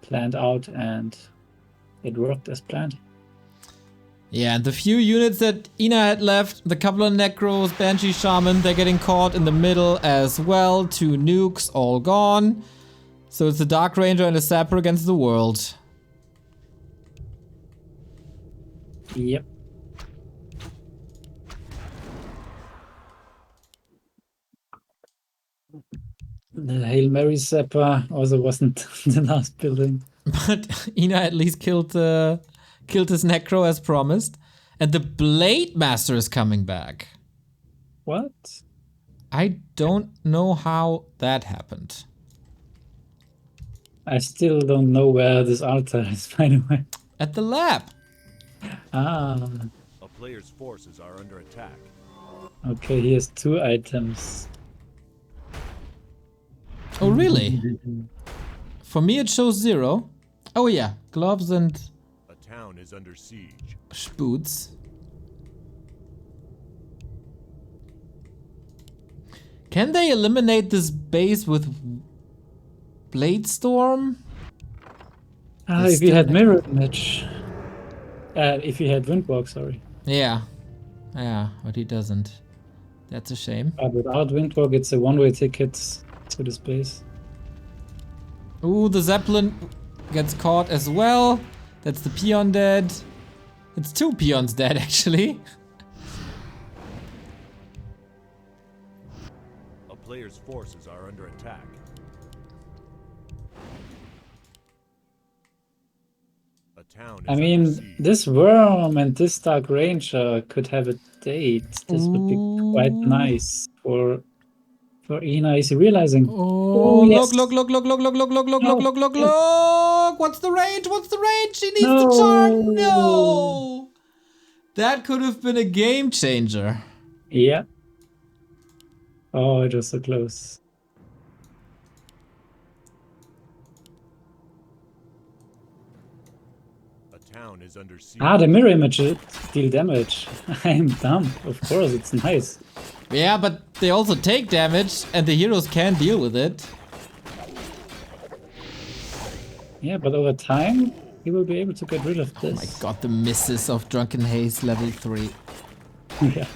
planned out and it worked as planned. yeah, and the few units that Ena had left, the couple of Necros, Banshee Shaman, they're getting caught in the middle as well. 2 nukes, all gone. So it's the Dark Ranger and a Sapper against the world. Yep. The Hail Mary Zapper also wasn't the last building. But Ena at least killed his Necro as promised. And the Blade Master is coming back. What? I don't know how that happened. I still don't know where this altar is, by the way. At the lab. Ah, A player's forces are under attack. okay, he has 2 items. Oh, really? For me, it shows 0. Oh, yeah. Gloves and A town is under siege. boots. Can they eliminate this base with Blade Storm? Ah, It's if he still had Necro. Mirror Image. If he had Windwalk, sorry. Yeah. Yeah, but he doesn't. That's a shame. But without Windwalk, it's a one-way ticket to the space. Ooh, the Zeppelin gets caught as well. That's the peon dead. It's 2 peons dead, actually. A player's forces are under attack. A town is I under mean, siege. this Worm and this Dark Ranger could have a date. This would be quite Ooh. nice for Ena. Is he realizing? Oh, yes. look. What's the range? What's the range? She needs No. the charm. No. That could have been a game changer. Yeah. Oh, it was so close. A town is under siege. Ah, the mirror image deal damage. I'm dumb. Of course, it's nice. Yeah, but they also take damage and the heroes can deal with it. Yeah, but over time, he will be able to get rid of Oh my this. god, the misses of Drunken Haze level 3. Yeah.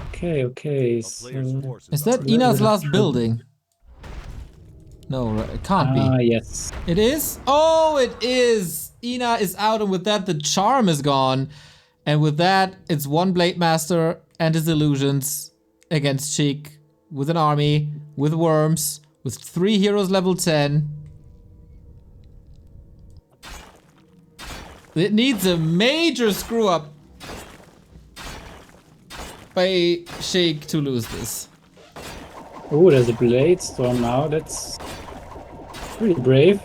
Okay, A player's so... forces Is are that under Ena's attack. last building? No, it can't Ah, be. yes. It is? Oh, it is! Ena is out, and with that, the charm is gone. And with that, it's 1 Blade Master and his illusions against Sheik with an army, with worms, with 3 heroes level 10. It needs a major screw up by Sheik to lose this. Oh, there's a Blade Storm now. That's pretty brave.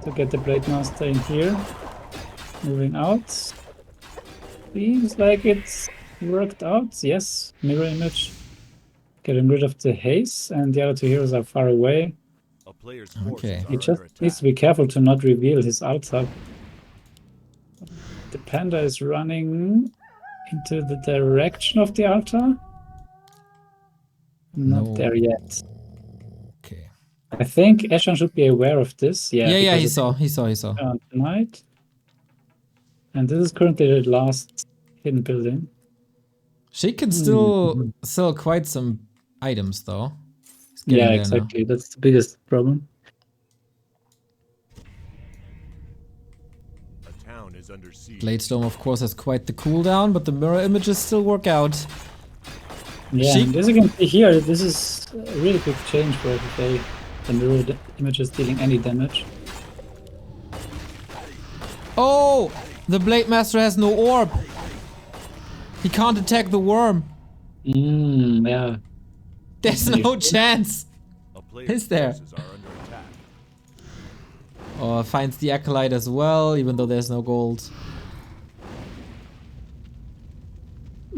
to get the Blade Master in here. Moving out. Seems like it's worked out. Yes, mirror image. Getting rid of the haze, and the other two heroes are far away. A player's Okay. forces He are just under needs attack. to be careful to not reveal his altar. The panda is running into the direction of the altar. Not No. there yet. Okay. I think Ashan should be aware of this. Yeah, Yeah, because he it's saw. He saw. tonight. And this is currently the last hidden building. She can Mhm. still sell quite some items though. He's getting Yeah, there exactly. That's the biggest problem. A town is under siege. now. Bladestorm, of course, has quite the cooldown, but the mirror images still work out. Yeah, Sheik- and as you can see here, this is a really big change for FFA. The mirror images dealing any damage. Oh! The Blade Master has no orb! He can't attack the worm! Yeah. There's no chance! A player's Is there? forces are under attack. Oh, finds the Acolyte as well, even though there's no gold.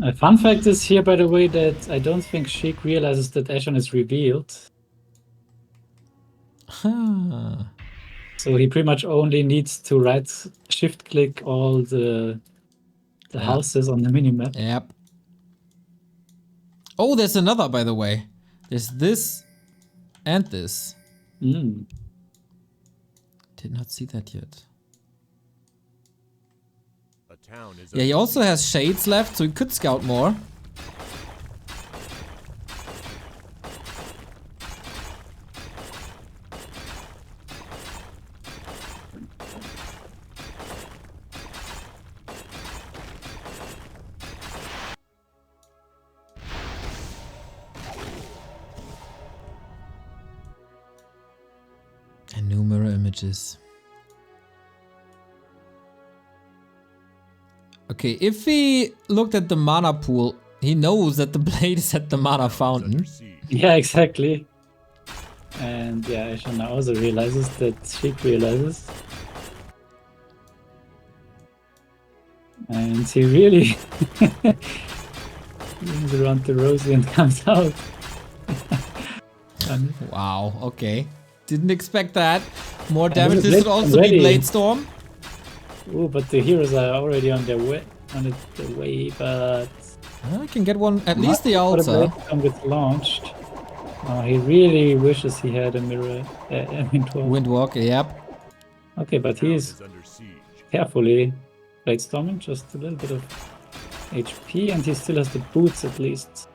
A fun fact is here, by the way, that I don't think Sheik realizes that Ashan is revealed. Huh. So he pretty much only needs to right shift click all the houses on the minimap. Yep. Oh, there's another, by the way. There's this and this. Mm. Did not see that yet. A town is Yeah, he under also siege. has shades left, so he could scout more. And new mirror images. Okay, if he looked at the mana pool, he knows that the blade is at the mana Under fountain. siege. Yeah, exactly. And yeah, Ashan now also realizes that Sheik realizes. And he really rings around the rosy and comes out. And Wow, okay. Didn't expect that. More this damage. is This would also be ready. Bladestorm. oh, but the heroes are already on their way, the way, but I can get one, at least the What a altar. Blade gets launched. He really wishes he had a mirror. I mean, 12. Windwalk, yep. Okay, but Town he's is under siege. carefully Bladestorming, just a little bit of HP, and he still has the boots at least.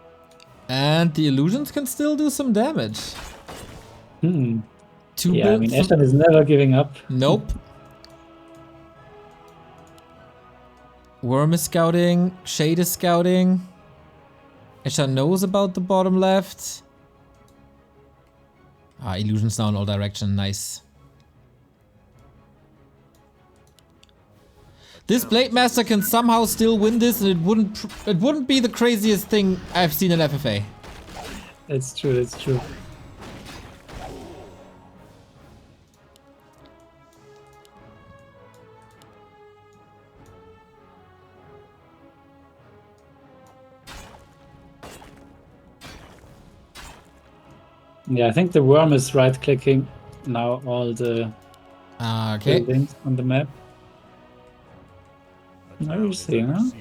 And the illusions can still do some damage. Two Yeah, I mean, builds. Ashan is never giving up. Nope. Worm is scouting. Shade is scouting. Ashan knows about the bottom left. Ah, illusions now in all directions. Nice. This Blade Master can somehow still win this, and it wouldn't be the craziest thing I've seen in FFA. It's true, it's true. Yeah, I think the worm is right-clicking now all the Okay. buildings on the map. A Now town you is see, under huh? siege.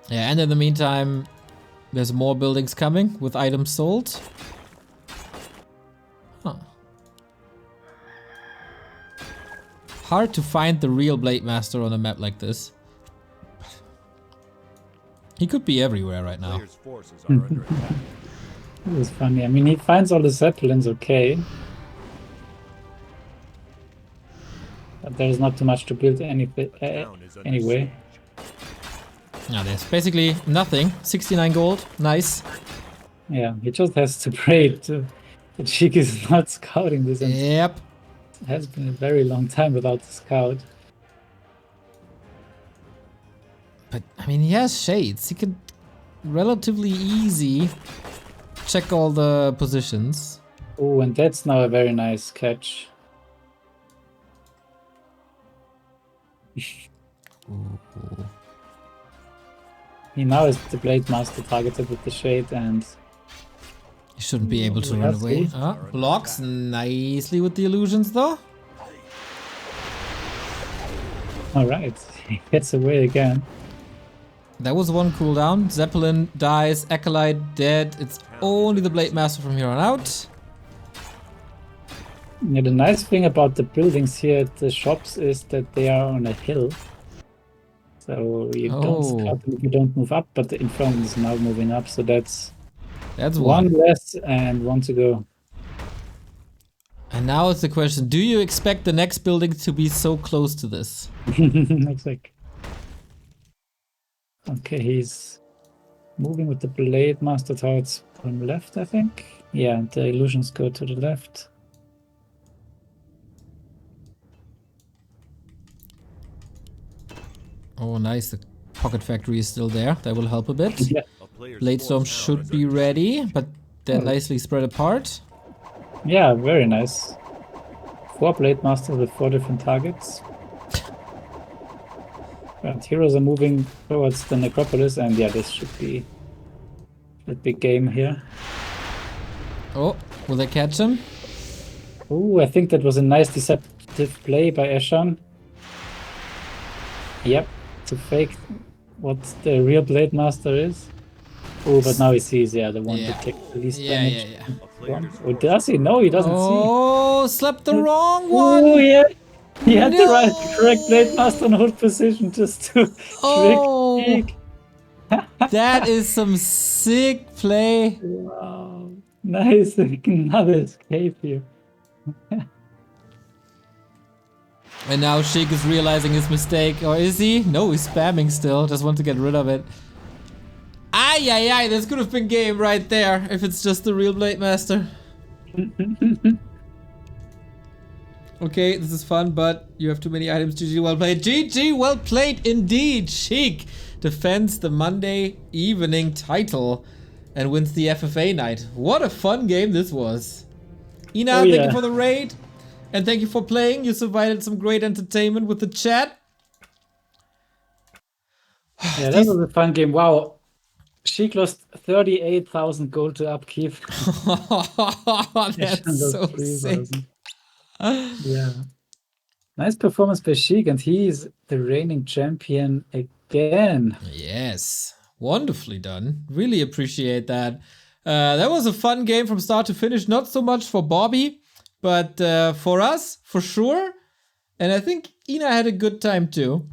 Yeah, and in the meantime, there's more buildings coming with items sold. Huh. Hard to find the real Blade Master on a map like this. He could be everywhere right now. Player's forces are under attack. It was funny. I mean, he finds all the zeppelins okay. But there's not too much to build Town is under anyway. siege. Now there's basically nothing. 69 gold. Nice. Yeah, he just has to pray that Sheik is not scouting this, and Yep. it has been a very long time without the scout. But I mean, he has shades. He could relatively easy check all the positions. Oh, and that's now a very nice catch. He now is the Blade Master targeted with the shade, and You shouldn't be able to We run have away. to. Blocks nicely with the illusions though. alright, he gets away again. That was one cooldown. Zeppelin dies, Acolyte dead. It's only the Blade Master from here on out. Yeah, the nice thing about the buildings here at the shops is that they are on a hill. So you don't scout them if you don't move up, but the Infernal is now moving up, so that's one one. less and one to go. And now it's the question, do you expect the next building to be so close to this? Looks like. Okay, he's moving with the Blade Master towards from left, I think. Yeah, the illusions go to the left. Oh, nice. The Pocket Factory is still there. That will help a bit. Yeah. A player's Blade Storm force should be ready, but they're nicely spread apart. Yeah, very nice. 4 Blade Masters with 4 different targets. And heroes are moving towards the necropolis, and yeah, this should be a big game here. Oh, will they catch him? Oh, I think that was a nice deceptive play by Ashan. Yep, to fake what the real Blade Master is. Oh, but now he sees, yeah, the one Yeah. that takes the least Yeah, damage. yeah. A player's Oh, does he? No, he doesn't Oh, slept the wrong see. one. Oh, yeah. He had the right, No. correct Blade Master in hold position just to Oh. trick Sheik. That is some sick play. Wow. Nice. Another escape here. And now Sheik is realizing his mistake. Or is he? No, he's spamming still. Just want to get rid of it. Ay, ay, ay. This could have been game right there. If it's just the real Blade Master. Okay, this is fun, but you have too many items. GG, well played. GG, well played indeed. Sheik defends the Monday evening title and wins the FFA night. What a fun game this was. Ena, Oh, thank yeah. you for the raid. And thank you for playing. You provided some great entertainment with the chat. Yeah, that was a fun game. Wow. Sheik lost 38,000 gold to upkeep. That's so sick. Yeah. Nice performance by Sheik, and he is the reigning champion again. Yes, wonderfully done. Really appreciate that. That was a fun game from start to finish. Not so much for Bobby, but for us, for sure. And I think Ena had a good time too.